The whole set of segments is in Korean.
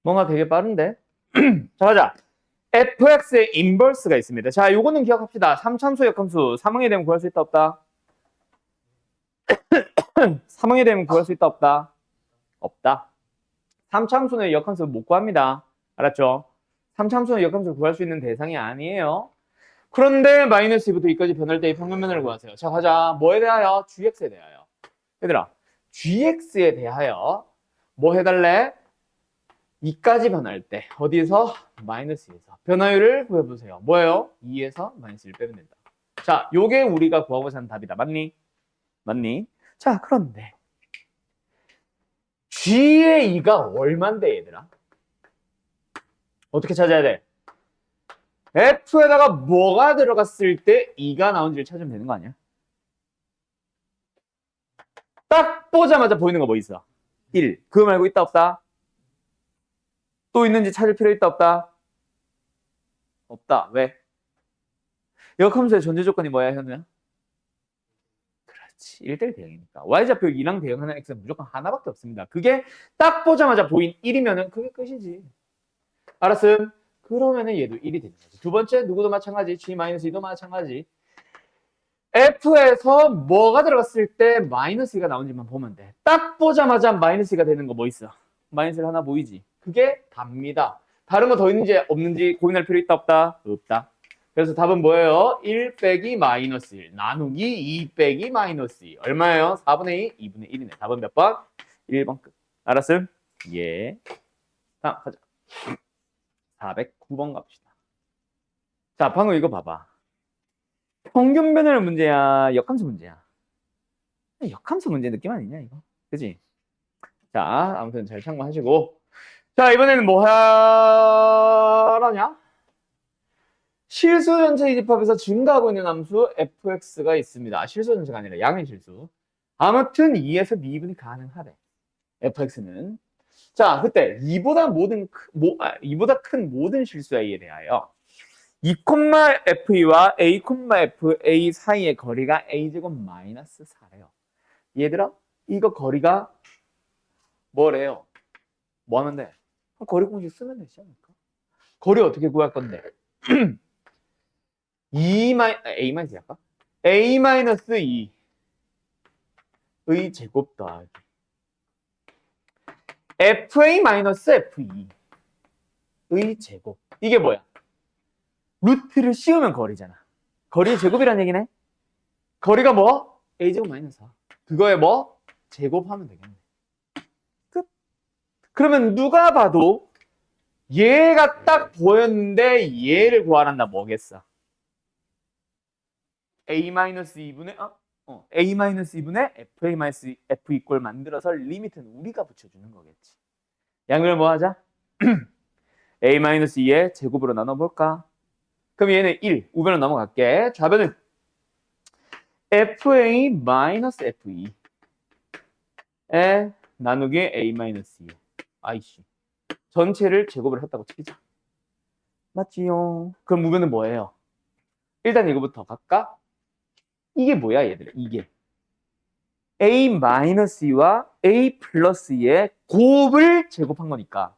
뭔가 되게 빠른데? 자, 가자. fx의 인버스가 있습니다. 자, 요거는 기억합시다. 3참수 역함수 3항에 되면 구할 수 있다 없다? 3항에 되면 구할 수 있다 없다? 없다. 3참수는 역함수 못 구합니다. 알았죠? 3참수는 역함수를 구할 수 있는 대상이 아니에요. 그런데 마이너스 2부터 2까지 변할 때의 평면면을 구하세요. 자, 가자. 뭐에 대하여? gx에 대하여. 얘들아, gx에 대하여 뭐 해달래? 2까지 변할 때 어디에서? 마이너스 2에서 변화율을 구해보세요. 뭐예요? 2에서 마이너스 1 빼면 된다. 자, 요게 우리가 구하고자 하는 답이다. 맞니? 맞니? 자, 그런데 g의 2가 얼만데 얘들아? 어떻게 찾아야 돼? f에다가 뭐가 들어갔을 때 2가 나온지를 찾으면 되는 거 아니야? 딱 보자마자 보이는 거 뭐 있어? 1. 그거 말고 있다 없다? 또 있는지 찾을 필요 있다 없다? 없다. 왜? 역함수의 전제 조건이 뭐야, 현우야? 그렇지. 1대1 대응이니까. y좌표 2랑 대응하는 x는 무조건 하나밖에 없습니다. 그게 딱 보자마자 보인 1이면은 그게 끝이지. 알았음? 그러면은 얘도 1이 되는 거지. 두 번째, 누구도 마찬가지. g-2도 마찬가지. f에서 뭐가 들어갔을 때 마이너스 2가 나온지만 보면 돼. 딱 보자마자 마이너스 2가 되는 거 뭐 있어? 마이너스 1 하나 보이지? 그게 답니다. 다른 거 더 있는지 없는지 고민할 필요 있다 없다? 없다. 그래서 답은 뭐예요? 1 빼기 마이너스 1 나누기 2 빼기 마이너스 2 얼마예요? 4분의 2, 2분의 1이네. 답은 몇 번? 1번 끝. 알았음? 예. 다음 가자. 409번 갑시다. 자, 방금 이거 봐봐. 평균 변화율 문제야? 역함수 문제야? 역함수 문제 느낌 아니냐 이거? 그치? 자, 아무튼 잘 참고하시고. 자, 이번에는 뭐 하라냐? 실수 전체 이집합에서 증가하고 있는 함수 fx가 있습니다. 실수 전체가 아니라 양의 실수. 아무튼 2에서 미분이 가능하대. fx는. 자, 그때 2보다 큰 모든 실수 a에 대하여 2,fe와 a,fa 사이의 거리가 a제곱 마이너스 4래요. 얘들아, 이거 거리가 뭐래요? 뭐 하면 돼? 거리 공식 쓰면 되지 않을까? 거리 어떻게 구할 건데? a-2 할까? a-2의 제곱 더하기 fa-fe 의 제곱. 이게 뭐야? 루트를 씌우면 거리잖아. 거리의 제곱이란 얘기네. 거리가 뭐? a제곱 마이너스 4. 그거에 뭐? 제곱하면 되겠네. 끝. 그러면 누가 봐도 얘가 딱 보였는데 얘를 구하란다 뭐겠어? a-2분의 a-2분의 fa-f 이꼴 만들어서 리미트는 우리가 붙여주는 거겠지. 양을 뭐 하자? a-2의 제곱으로 나눠볼까? 그럼 얘는 1, 우변으로 넘어갈게. 좌변은 fa-fe 에 나누기 a-2. 아이씨. 전체를 제곱을 했다고 치자. 맞지요? 그럼 우변은 뭐예요? 일단 이거부터 갈까? 이게 뭐야 얘들아? 이게 a-2와 a 플러스 2의 곱을 제곱한 거니까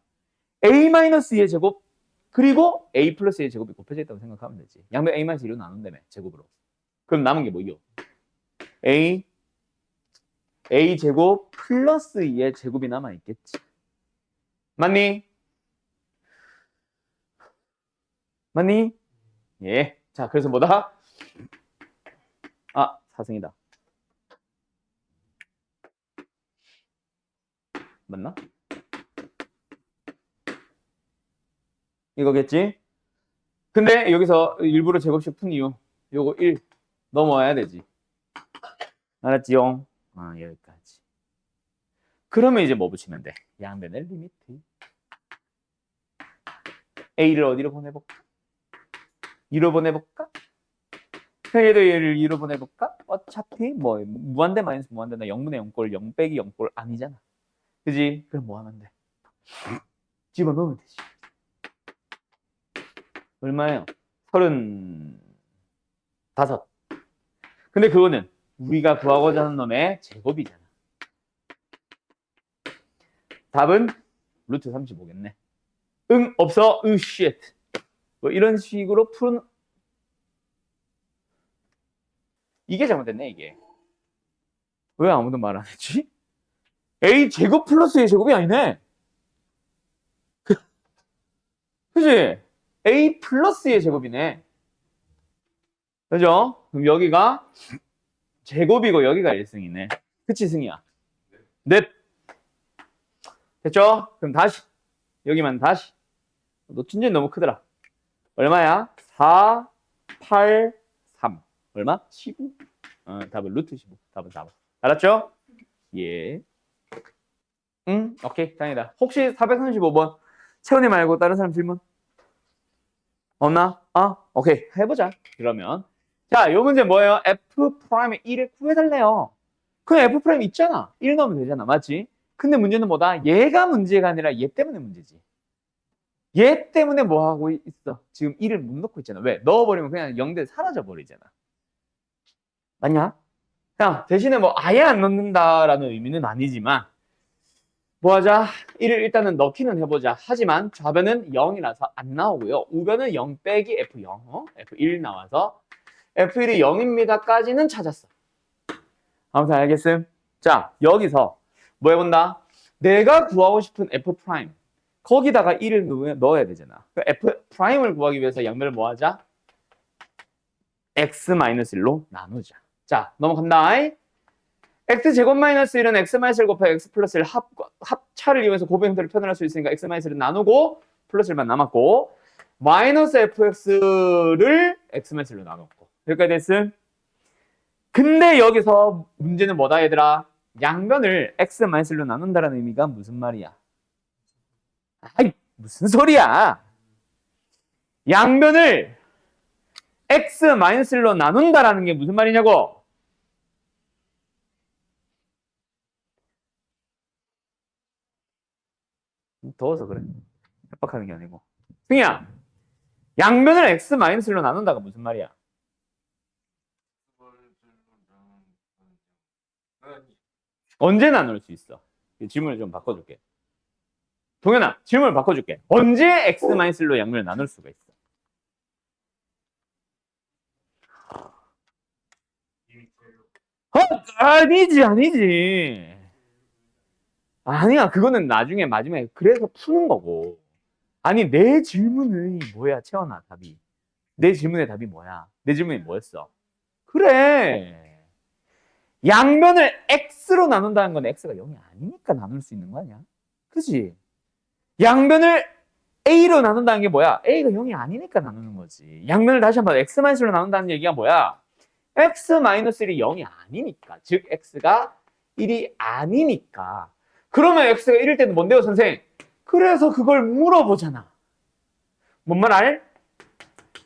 a-2의 제곱 그리고 a 플러스 2의 제곱이 곱해져 있다고 생각하면 되지. 양변 a-2로 나눈다며 제곱으로. 그럼 남은 게 뭐요? a 제곱 플러스 2의 제곱이 남아있겠지. 맞니? 맞니? 예. 자, 그래서 뭐다? 아, 사승이다. 맞나? 이거겠지? 근데 여기서 일부러 제곱식 푼 이유 요거 1 넘어와야 되지. 알았지요? 아, 여기까지. 그러면 이제 뭐 붙이면 돼? 양변의 리미트. A를 어디로 보내볼까? 2로 보내볼까? 얘도 얘를 2로 보내볼까? 어차피 뭐 무한대 마이너스 무한대나 0분의 0꼴 0 빼기 0꼴 아니잖아. 그지? 그럼 뭐 하면 돼? 집어넣으면 되지. 얼마예요? 35. 근데 그거는 우리가 구하고자 하는 놈의 제곱이잖아. 답은 루트 35겠네. 응, 없어, shit. 뭐 이런 식으로 푸는, 이게 잘못됐네, 이게. 왜 아무도 말 안 했지? A 제곱 플러스 A 제곱이 아니네. 그지? A 플러스 A 제곱이네. 그죠? 그럼 여기가 제곱이고 여기가 1승이네. 그치, 승이야? 넷. 됐죠? 그럼 다시. 여기만 다시. 너 진짜 너무 크더라. 얼마야? 4, 8, 3. 얼마? 15? 답은 루트 15. 답은 4번. 알았죠? 예. 응? 오케이. 다행이다. 혹시 435번 채원이 말고 다른 사람 질문? 없나? 오케이. 해보자. 그러면. 자, 요 문제 뭐예요? F 프라임의 1을 구해달래요. 그냥 F 프라임 있잖아. 1 넣으면 되잖아. 맞지? 근데 문제는 뭐다? 얘가 문제가 아니라 얘 때문에 문제지. 얘 때문에 뭐 하고 있어? 지금 1을 못 넣고 있잖아. 왜? 넣어버리면 그냥 0대 사라져 버리잖아. 맞냐? 그냥 대신에 뭐 아예 안 넣는다라는 의미는 아니지만 뭐 하자? 1을 일단은 넣기는 해보자. 하지만 좌변은 0이라서 안 나오고요. 우변은 0 빼기 F0, F1 나와서 F1이 0입니다까지는 찾았어. 아무튼 알겠음? 자, 여기서 뭐 해본다? 내가 구하고 싶은 F 프라임 거기다가 1을 넣어야 되잖아. 그 F 프라임을 구하기 위해서 양변을 뭐 하자? X-1로 나누자. 자, 넘어간다. X제곱 마이너스 1은 X-1 곱하기 X 플러스 1 합차를 이용해서 곱의 형태를 표현할 수 있으니까 X-1을 나누고 플러스 1만 남았고 마이너스 FX를 X-1로 나눴고 여기까지 됐음? 근데 여기서 문제는 뭐다 얘들아? 양변을 X-1로 나눈다는 의미가 무슨 말이야? 아이 무슨 소리야? 양변을 X-1로 나눈다라는 게 무슨 말이냐고? 더워서 그래. 협박하는 게 아니고. 승희야, 양변을 X-1로 나눈다가 무슨 말이야? 언제 나눌 수 있어? 질문을 좀 바꿔줄게. 동현아, 질문을 바꿔줄게. 언제 X-1로 양변을 나눌 수가 있어? 아니지. 아니야, 그거는 나중에 마지막에 그래서 푸는 거고. 아니, 내 질문이 뭐야, 채원아, 답이. 내 질문의 답이 뭐야? 내 질문이 뭐였어? 그래. 양변을 X로 나눈다는 건 X가 0이 아니니까 나눌 수 있는 거 아니야? 그지? 양변을 A로 나눈다는 게 뭐야? A가 0이 아니니까 나누는 거지. 양변을 다시 한번 X-로 나눈다는 얘기가 뭐야? X-1이 0이 아니니까. 즉, X가 1이 아니니까. 그러면 X가 1일 때는 뭔데요, 선생? 그래서 그걸 물어보잖아. 뭔 말 알?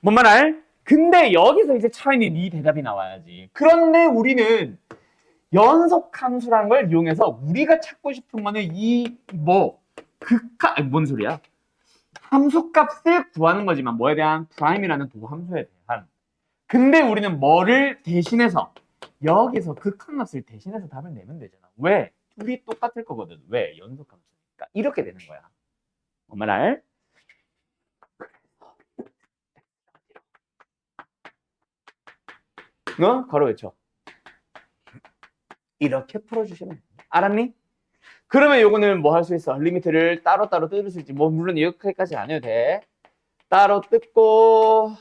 뭔 말 알? 근데 여기서 이제 차이는 네 대답이 나와야지. 그런데 우리는 연속함수라는 걸 이용해서 우리가 찾고 싶은 거는 뭔 소리야? 함수값을 구하는 거지만 뭐에 대한? 프라임이라는 도함수에 대한. 근데 우리는 뭐를 대신해서 여기서 극한값을 대신해서 답을 내면 되잖아. 왜? 둘이 똑같을 거거든. 왜? 연속함수니까. 이렇게 되는 거야. 뭔 말 알? 너? 바로 외쳐. 이렇게 풀어주시면 돼. 알았니? 그러면 요거는 뭐 할 수 있어? 리미트를 따로따로 뜯을 수 있지. 뭐 물론 이렇게까지 안 해도 돼. 따로 뜯고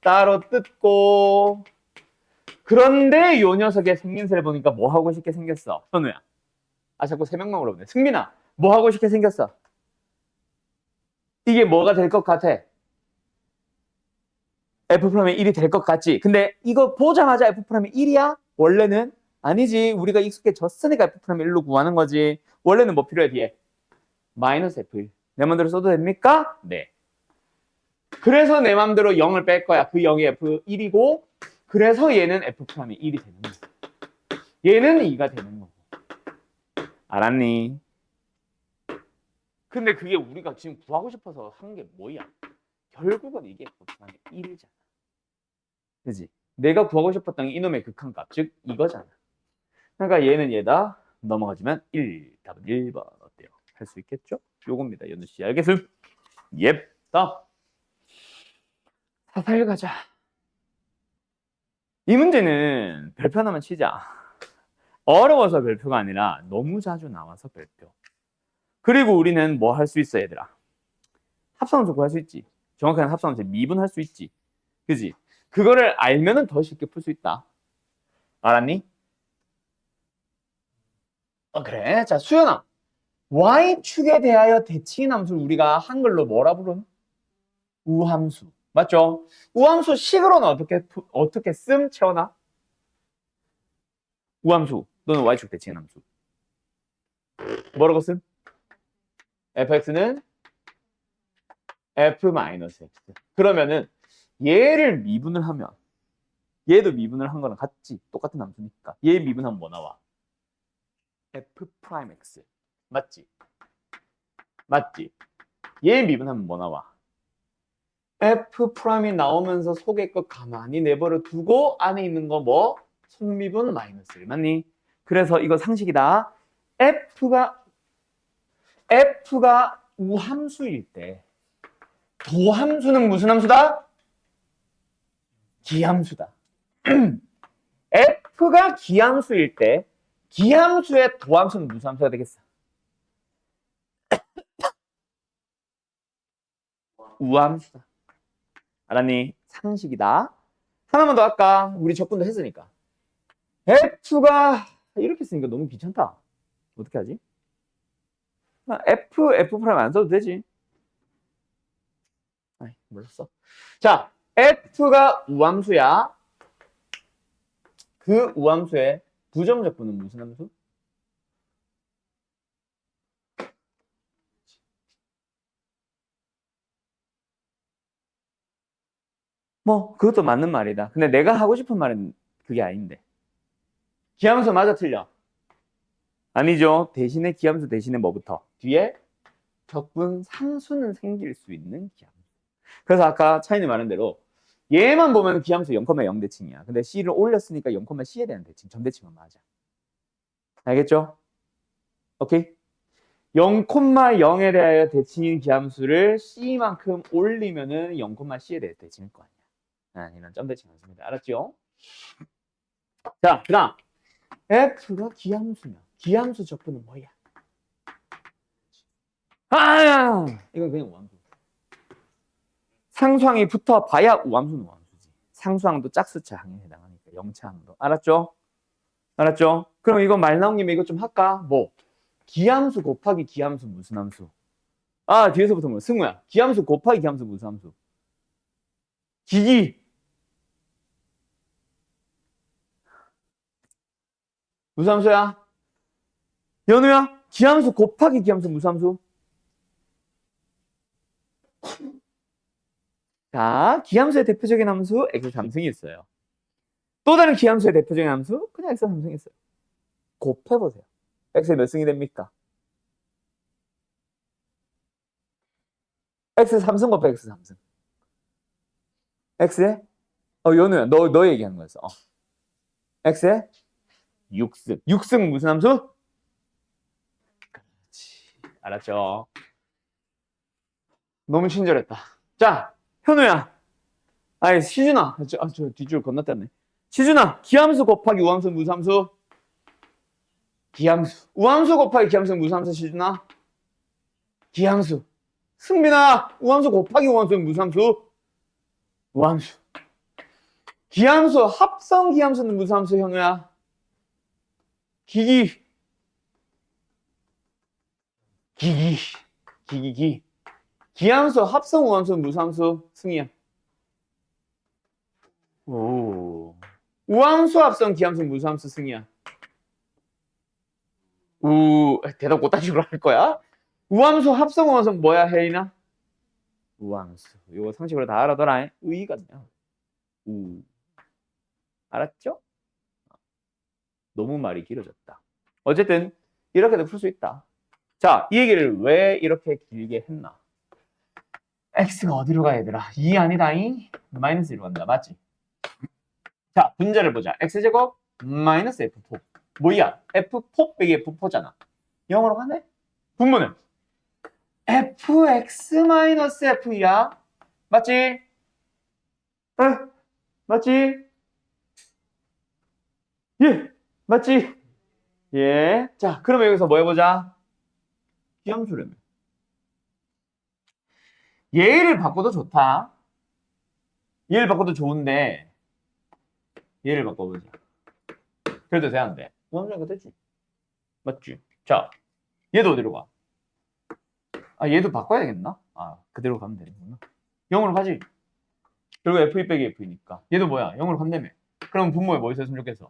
따로 뜯고 그런데 요 녀석의 생긴새를 보니까 뭐 하고 싶게 생겼어? 현우야. 자꾸 세 명만 물어보네. 승민아, 뭐 하고 싶게 생겼어? 이게 뭐가 될 것 같아? F 프라임이 1이 될 것 같지? 근데 이거 보자마자 F 프라임이 1이야? 원래는? 아니지. 우리가 익숙해졌으니까 F 프라임 1로 구하는 거지. 원래는 뭐 필요해, 뒤에? 마이너스 F1. 내 맘대로 써도 됩니까? 네. 그래서 내 맘대로 0을 뺄 거야. 그 0이 F1이고 그래서 얘는 F 프라임이 1이 되는 거야. 얘는 2가 되는 거고. 알았니? 근데 그게 우리가 지금 구하고 싶어서 한 게 뭐야? 결국은 이게 F 프라임이 1이잖아. 그지? 내가 구하고 싶었던 게 이놈의 극한값, 즉 이거잖아. 그러니까 얘는 얘다. 넘어가지만 1, 답은 1번 어때요? 할 수 있겠죠? 요겁니다, 연우 씨. 알겠음? 예. 다음. 사살 가자. 이 문제는 별표 하나만 치자. 어려워서 별표가 아니라 너무 자주 나와서 별표. 그리고 우리는 뭐 할 수 있어, 얘들아? 합성함수 구할 수 있지. 정확한 합성함수 미분할 수 있지. 그지? 그거를 알면은 더 쉽게 풀 수 있다. 알았니? 그래. 자, 수연아. y축에 대하여 대칭인 함수를 우리가 한글로 뭐라 부르는? 우함수. 맞죠? 우함수 식으로는 어떻게 씀, 채워나? 우함수 또는 y축 대칭인 함수. 뭐라고 씀? fx는 f-x. 그러면은 얘를 미분을 하면 얘도 미분을 한 거랑 같지. 똑같은 함수니까. 얘 미분하면 뭐 나와? f'(x) 맞지? 맞지? 얘 미분하면 뭐 나와? F'이 나오면서 속에 거 가만히 내버려 두고 안에 있는 거 뭐? 속미분 마이너스 1 맞니? 그래서 이거 상식이다. F가 우함수일 때 도함수는 무슨 함수다? 기함수다. F가 기함수일 때 기함수의 도함수는 무슨 함수가 되겠어? 우함수다. 알았니? 상식이다. 하나만 더 할까? 우리 적분도 했으니까. F가 이렇게 쓰니까 너무 귀찮다. 어떻게 하지? F' 안 써도 되지. 아이, 몰랐어. 자, F가 우함수야. 그 우함수의 부정적분은 무슨 함수? 뭐 그것도 맞는 말이다. 근데 내가 하고 싶은 말은 그게 아닌데. 기함수 맞아 틀려? 아니죠. 대신에 기함수 대신에 뭐부터? 뒤에 적분 상수는 생길 수 있는 기함수. 그래서 아까 차이는 말한 대로 얘만 보면 기함수 0,0 대칭이야. 근데 C를 올렸으니까 0,C에 대한 대칭, 점대칭은 맞아. 알겠죠? 오케이? 0,0에 대하여 대칭인 기함수를 C만큼 올리면은 0,C에 대해 대칭일 거 아니야. 이런 점대칭 맞습니다. 알았죠? 자, 그 다음. F가 기함수면 기함수 적분은 뭐야? 이건 그냥 우함수. 상수항이 붙어봐야 우함수는 우함수지. 상수항도 짝수차항에 해당하니까 영차항도. 알았죠? 알았죠? 그럼 이거 말 나온 김에 이거 좀 할까? 뭐? 기함수 곱하기 기함수 무슨 함수? 뒤에서부터 뭐? 승우야. 기함수 곱하기 기함수 무슨 함수? 기기. 무슨 함수야? 연우야. 기함수 곱하기 기함수 무슨 함수? 자, 기함수의 대표적인 함수 x 3승이 있어요. 또 다른 기함수의 대표적인 함수 그냥 x 3승이 있어요. 곱해보세요. x의 몇 승이 됩니까? x 3승 곱해 x 3승. x에 연우야 너 얘기하는 거였어. x에 6승. 6승 무슨 함수? 그렇지. 알았죠? 너무 친절했다. 자, 현우야. 시준아. 저 뒷줄 건너뛰었네. 시준아, 기함수 곱하기 우함수 무슨 함수? 기함수. 우함수 곱하기 기함수 무슨 함수, 시준아? 기함수. 승민아, 우함수 곱하기 우함수 무슨 함수? 우함수. 기함수, 합성 기함수는 무슨 함수, 현우야? 기기. 기함수, 합성 우함수는 무슨 함수, 승희야? 오. 우함수 합성 기함수 무슨 함수, 승희야? 대답 곧다식으로 할 거야? 우함수 합성 우함수 뭐야, 혜인아? 우함수. 이거 상식으로 다 알아둬라. 의거든요. 알았죠? 너무 말이 길어졌다. 어쨌든 이렇게도 풀 수 있다. 자, 이 얘기를 왜 이렇게 길게 했나? x가 어디로 가, 얘들아? 2 아니다, 이? 마이너스 1로 간다. 맞지? 자, 분자를 보자. x제곱 마이너스 f4. 뭐야? f4 빼기 f4잖아. 0으로 가네? 분모는 fx-f야. 맞지? 어? 맞지? 예, 맞지? 예. 자, 그러면 여기서 뭐 해보자? 기함수렴. 얘를 바꿔도 좋다. 얘를 바꿔도 좋은데, 얘를 바꿔보자. 그래도 되는데. 기함수렴 되지. 맞지? 자, 얘도 어디로 가? 아, 얘도 바꿔야 되겠나? 아, 그대로 가면 되는구나. 0으로 가지. 그리고 f2 빼기 f니까. 얘도 뭐야? 0으로 간다며. 그럼 분모에 뭐 있었으면 좋겠어?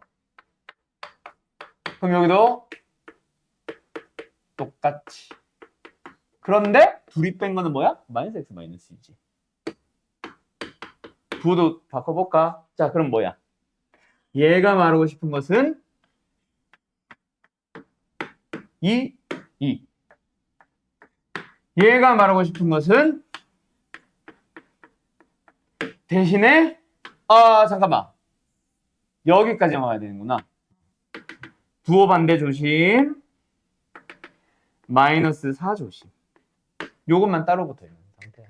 그럼 여기도 똑같이. 그런데 둘이 뺀 거는 뭐야? 마이너스 x 마이너스 2지. 부호도 바꿔볼까? 자, 그럼 뭐야? 얘가 말하고 싶은 것은 2. 얘가 말하고 싶은 것은 대신에 잠깐만. 여기까지만 와야 되는구나. 부호 반대 조심. 마이너스 4 조심. 요것만 따로 붙어 있는 상태야.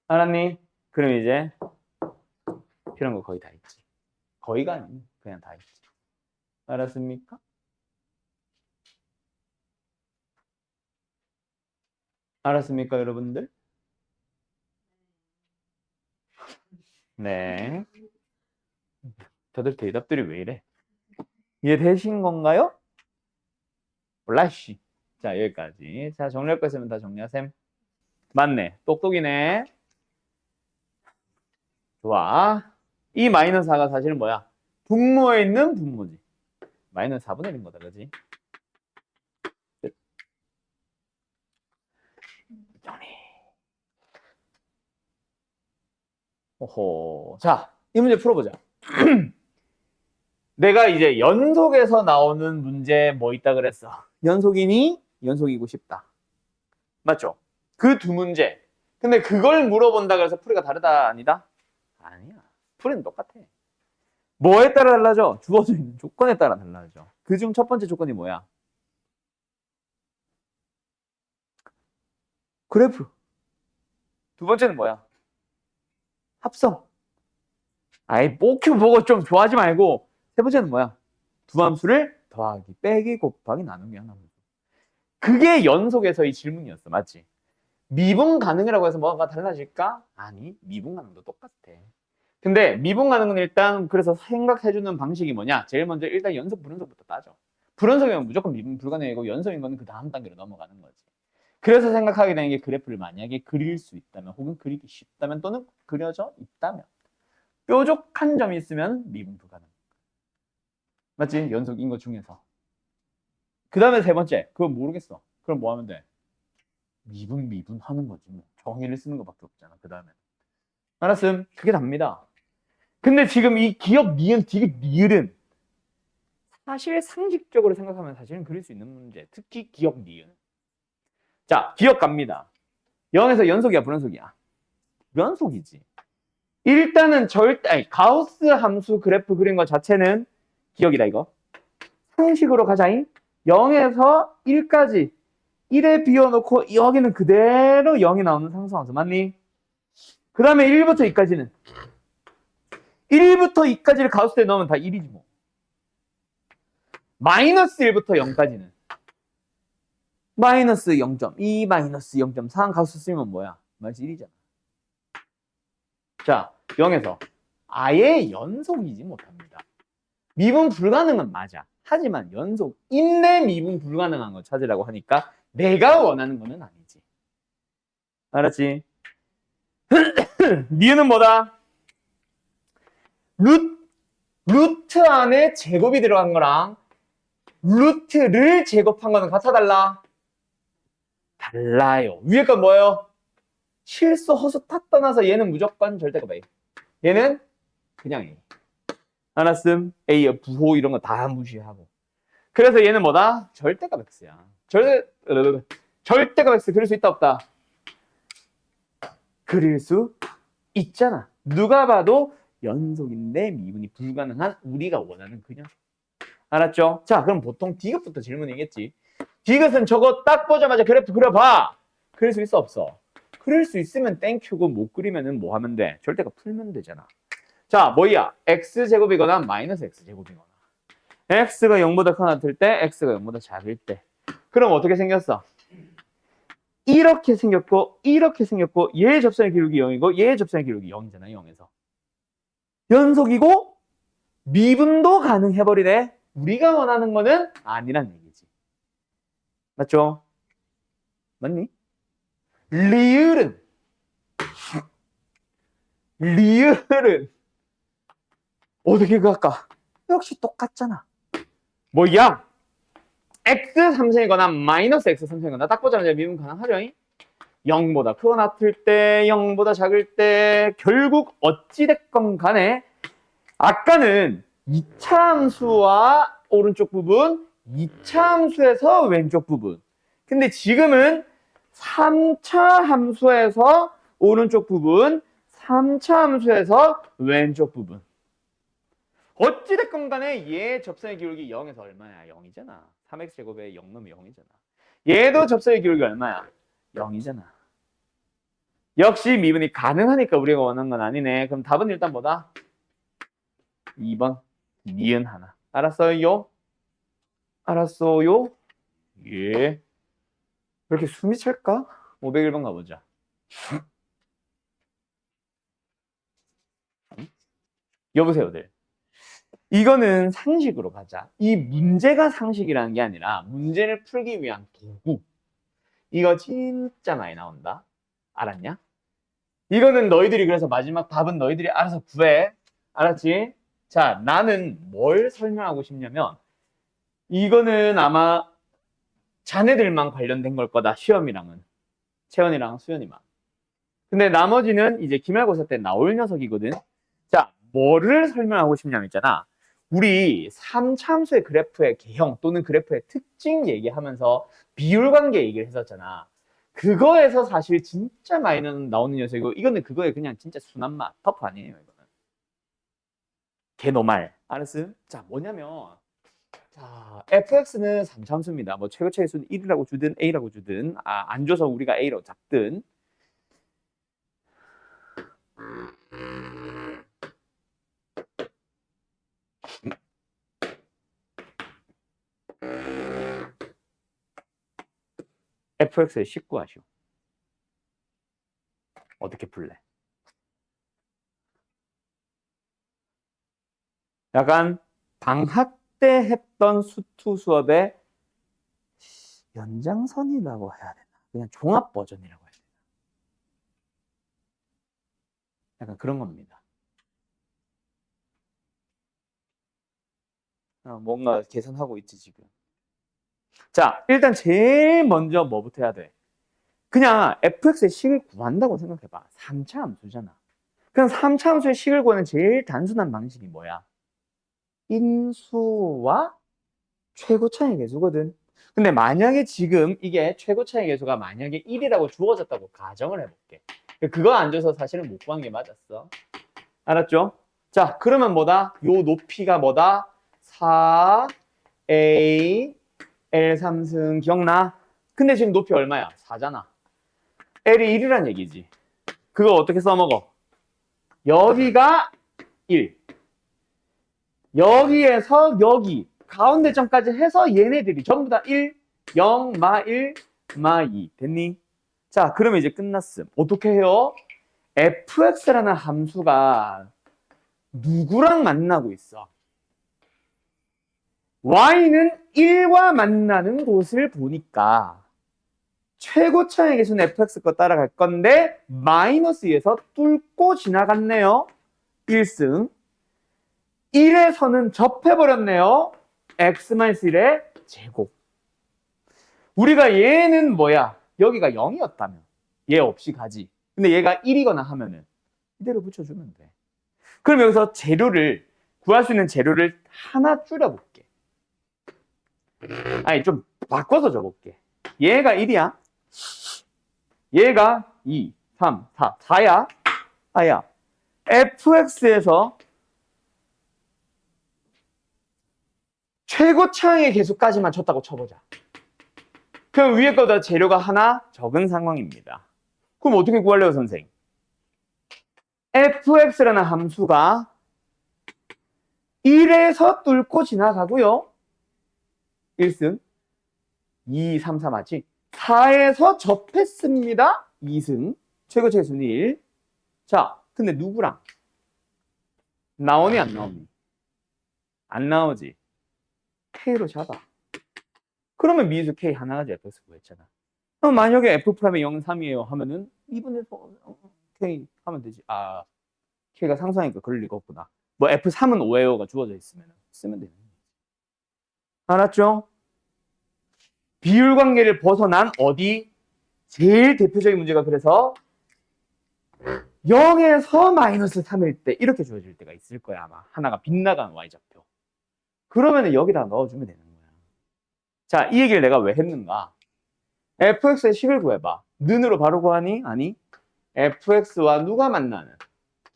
알았니? 그럼 이제 필요한 거 거의 다 있지. 거의가 아니고 그냥 다 있지. 알았습니까? 알았습니까, 여러분들? 네. 다들 대답들이 왜 이래? 이해되신 건가요? 몰라, 씨. 자, 여기까지. 자, 정리할 거 있으면 다 정리하셈. 맞네. 똑똑이네. 좋아. 이 마이너스 4가 사실은 뭐야? 분모에 있는 분모지. 마이너스 4분의 1인 거다, 그지? 정리. 오호. 자, 이 문제 풀어보자. 내가 이제 연속에서 나오는 문제 뭐 있다 그랬어? 연속이니? 연속이고 싶다. 맞죠? 그 두 문제. 근데 그걸 물어본다 그래서 풀이가 다르다 아니다? 아니야. 풀이는 똑같아. 뭐에 따라 달라져? 주어져 있는 조건에 따라 달라져. 그중 첫 번째 조건이 뭐야? 그래프. 두 번째는 뭐야? 합성. 아이, 뽀큐 보고 좀 좋아하지 말고. 세 번째는 뭐야? 두 함수를 더하기, 빼기, 곱하기, 나누기 하는 함수. 그게 연속에서의 질문이었어. 맞지? 미분 가능이라고 해서 뭐가 달라질까? 아니, 미분 가능도 똑같아. 근데 미분 가능은 일단 그래서 생각해주는 방식이 뭐냐? 제일 먼저 일단 연속, 불연속부터 따져. 불연속이면 무조건 미분 불가능이고 연속인 거는 그 다음 단계로 넘어가는 거지. 그래서 생각하게 되는 게 그래프를 만약에 그릴 수 있다면 혹은 그리기 쉽다면 또는 그려져 있다면 뾰족한 점이 있으면 미분 불가능. 맞지? 연속인 것 중에서. 그 다음에 세 번째, 그거 모르겠어. 그럼 뭐 하면 돼? 미분 하는 거지. 뭐. 정의를 쓰는 것밖에 없잖아. 그 다음에. 알았음. 그게 답니다. 근데 지금 이 기억, 니은, 디귿, 리을은 사실 상식적으로 생각하면 사실은 그릴 수 있는 문제. 특히 기억, 니은. 자, 기억 갑니다. 0에서 연속이야, 불연속이야? 불연속이지. 일단은 가우스 함수 그래프 그린 것 자체는 기억이다, 이거. 상식으로 가자잉. 0에서 1까지 1에 비워놓고 여기는 그대로 0이 나오는 상수함수 맞니? 그 다음에 1부터 2까지는 1부터 2까지를 가우스에 넣으면 다 1이지 뭐. 마이너스 1부터 0까지는 마이너스 0.2 마이너스 0.3 가우스 쓰면 뭐야? 마이너스 1이잖아. 자, 0에서 아예 연속이지 못합니다. 미분 불가능은 맞아. 하지만 연속인데 미분 불가능한 거 찾으라고 하니까 내가 원하는 거는 아니지. 알았지? 니은은 뭐다? 루트 안에 제곱이 들어간 거랑 루트를 제곱한 거는 같아 달라? 달라요. 위에 건 뭐예요? 실수, 허수 다 떠나서 얘는 무조건 절대값 A. 얘는 그냥 A. 알았음? A의 부호 이런 거 다 무시하고. 그래서 얘는 뭐다? 절대값 X야. 절대값 X 그릴 수 있다 없다? 그릴 수 있잖아. 누가 봐도 연속인데 미분이 불가능한 우리가 원하는 그 녀석. 알았죠? 자, 그럼 보통 디귿부터 질문이겠지. 디귿은 저거 딱 보자마자 그래프 그려봐. 그릴 수 있어 없어? 그릴 수 있으면 땡큐고 못 그리면은 뭐 하면 돼? 절대가 풀면 되잖아. 자, 뭐야? x제곱이거나 마이너스 x제곱이거나. x가 0보다 크거나 같을 때, x가 0보다 작을 때. 그럼 어떻게 생겼어? 이렇게 생겼고, 이렇게 생겼고, 얘의 접선의 기울기 0이고, 얘의 접선의 기울기 0이잖아, 0에서. 연속이고, 미분도 가능해버리네. 우리가 원하는 거는 아니란 얘기지. 맞죠? 맞니? 리을은 어떻게 갈까? 역시 똑같잖아. 뭐야? x 3승이거나 마이너스 x 3승이거나 딱 보자마자 미분 가능하죠? 0보다 크거나 같을 때, 0보다 작을 때 결국 어찌됐건 간에 아까는 2차 함수와 오른쪽 부분, 2차 함수에서 왼쪽 부분. 근데 지금은 3차 함수에서 오른쪽 부분, 3차 함수에서 왼쪽 부분. 어찌됐건 간에 얘 접선의 기울기 0에서 얼마야? 0이잖아. 3x제곱에 0 넣으면 0이잖아. 얘도 접선의 기울기 얼마야? 0이잖아. 역시 미분이 가능하니까 우리가 원하는 건 아니네. 그럼 답은 일단 뭐다? 2번 니은 하나. 알았어요? 알았어요? 예. 그렇게 숨이 찰까? 501번 가보자. 여보세요들. 이거는 상식으로 가자. 이 문제가 상식이라는 게 아니라 문제를 풀기 위한 도구. 이거 진짜 많이 나온다. 알았냐? 이거는 너희들이 그래서 마지막 답은 너희들이 알아서 구해. 알았지? 자, 나는 뭘 설명하고 싶냐면 이거는 아마 자네들만 관련된 걸 거다. 시험이랑은. 채원이랑 수연이만. 근데 나머지는 이제 기말고사 때 나올 녀석이거든. 자, 뭐를 설명하고 싶냐면 있잖아. 우리 3참수의 그래프의 개형 또는 그래프의 특징 얘기하면서 비율 관계 얘기를 했었잖아. 그거에서 사실 진짜 많이 나오는 녀석이고 이거는 그거에 그냥 진짜 순한 맛. 터프 아니에요, 이거는. 개노말. 알았어? 자, 뭐냐면 자, fx는 3참수입니다. 뭐 최고차의 수는 1이라고 주든 a라고 주든 안 줘서 우리가 a로 잡든 fx의 19 하시오. 어떻게 풀래? 약간 방학 때 했던 수투 수업의 연장선이라고 해야 되나? 그냥 종합 버전이라고 해야 되나? 약간 그런 겁니다. 뭔가 계산하고 있지 지금. 자, 일단 제일 먼저 뭐부터 해야 돼? 그냥 fx의 식을 구한다고 생각해봐. 3차 함수잖아. 그럼 3차 함수의 식을 구하는 제일 단순한 방식이 뭐야? 인수와 최고차의 개수거든. 근데 만약에 지금 이게 최고차의 개수가 만약에 1이라고 주어졌다고 가정을 해볼게. 그거 안 줘서 사실은 못 구한 게 맞았어. 알았죠? 자, 그러면 뭐다? 요 높이가 뭐다? 4a L3승 기억나? 근데 지금 높이 얼마야? 4잖아. L이 1이란 얘기지. 그거 어떻게 써먹어? 여기가 1. 여기에서 여기 가운데 점까지 해서 얘네들이 전부 다 1, 0, 마 1, 마 2. 됐니? 자, 그러면 이제 끝났음. 어떻게 해요? fx라는 함수가 누구랑 만나고 있어? y는 1과 만나는 곳을 보니까 최고차의 개수는 fx 거 따라갈 건데 마이너스 2에서 뚫고 지나갔네요. 1승. 1에서는 접해버렸네요. x-1의 제곱. 우리가 얘는 뭐야? 여기가 0이었다면 얘 없이 가지. 근데 얘가 1이거나 하면은 이대로 붙여주면 돼. 그럼 여기서 재료를 구할 수 있는 재료를 하나 줄여볼게. 아니 좀 바꿔서 줘볼게. 얘가 1이야. 얘가 2, 3, 4, 4야. 아야. fx에서 최고차의 개수까지만 쳤다고 쳐보자. 그럼 위에 거보다 재료가 하나 적은 상황입니다. 그럼 어떻게 구하려고 선생님? fx라는 함수가 1에서 뚫고 지나가고요. 1승. 2, 3, 4 맞지? 4에서 접했습니다. 2승. 최고차이수는 1. 자, 근데 누구랑? 나오니 안 나오니? 안 나오지. K로 잡아. 그러면 미수 K 하나가지 fx 구했잖아. 그럼 만약에 f'의 0, 3이에요 하면은 2분에서 K 하면 되지. 아, K가 상수하니까 그럴 리가 없구나. 뭐 F3은 5예요가 주어져 있으면 쓰면 되는 거지. 알았죠? 비율 관계를 벗어난 어디? 제일 대표적인 문제가 그래서 0에서 마이너스 3일 때 이렇게 주어질 때가 있을 거야 아마. 하나가 빗나간 y좌표. 그러면 여기다 넣어주면 되는 거야. 자, 이 얘기를 내가 왜 했는가? fx의 식을 구해봐. 는으로 바로 구하니? 아니. fx와 누가 만나는?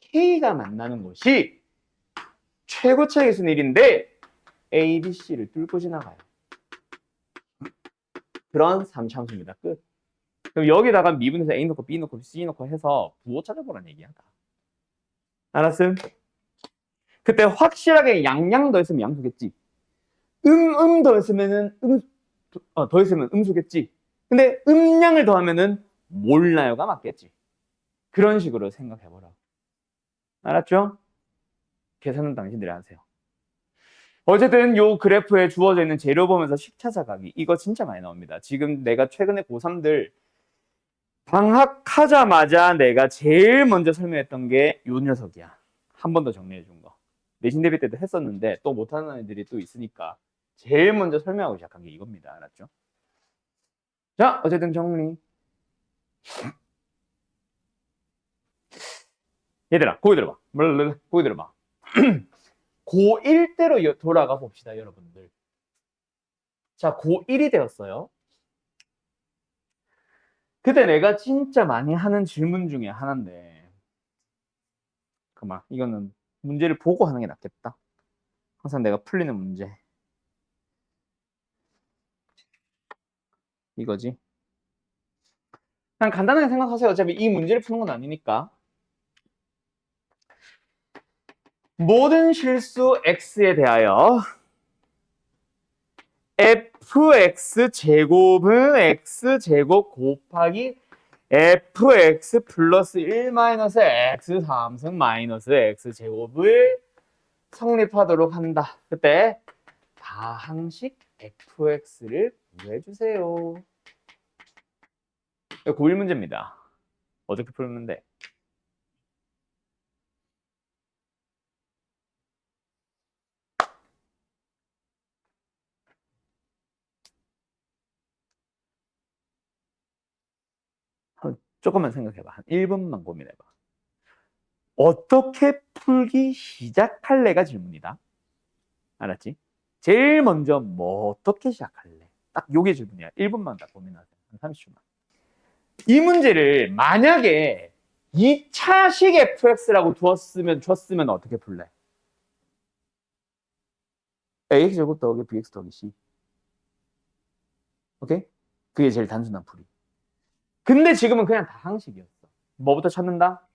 k가 만나는 곳이 최고차의 수는 1인데 a, b, c를 뚫고 지나가요. 그런 3차함수입니다. 끝. 그럼 여기다가 미분해서 a 넣고 b 넣고 c 넣고 해서 부호 찾아보라는 얘기야. 알았음? 그때 확실하게 양양 더했으면 양수겠지. 더했으면은 더했으면 음수겠지. 근데 음양을 더하면은 몰라요가 맞겠지. 그런 식으로 생각해보라. 알았죠? 계산은 당신들이 하세요. 어쨌든 요 그래프에 주어져 있는 재료 보면서 식 찾아가기 이거 진짜 많이 나옵니다. 지금 내가 최근에 고3들 방학하자마자 내가 제일 먼저 설명했던 게 요 녀석이야. 한 번 더 정리해 준 거. 내신 대비 때도 했었는데 또 못하는 애들이 또 있으니까 제일 먼저 설명하고 시작한 게 이겁니다. 알았죠? 자, 어쨌든 정리. 얘들아, 고기 들어봐. 고기 들어봐. 고1 때로 돌아가 봅시다, 여러분들. 자, 고1이 되었어요. 그때 내가 진짜 많이 하는 질문 중에 하나인데, 그만, 이거는 문제를 보고 하는 게 낫겠다. 항상 내가 풀리는 문제. 이거지. 그냥 간단하게 생각하세요. 어차피 이 문제를 푸는 건 아니니까. 모든 실수 x에 대하여 fx 제곱은 x제곱 곱하기 fx 플러스 1 마이너스 x 3승 마이너스 x제곱을 성립하도록 한다. 그때 다항식 fx를 구해주세요. 고1 문제입니다. 어떻게 풀면 돼? 조금만 생각해봐. 한 1분만 고민해봐. 어떻게 풀기 시작할래가 질문이다. 알았지? 제일 먼저 뭐 어떻게 시작할래? 딱 요게 질문이야. 1분만 딱 고민하세요. 한 30초만. 이 문제를 만약에 2차식 fx라고 줬으면 어떻게 풀래? ax제곱 더하기 bx 더하기 c. 오케이? 그게 제일 단순한 풀이. 근데 지금은 그냥 다항식이었어. 뭐부터 찾는다?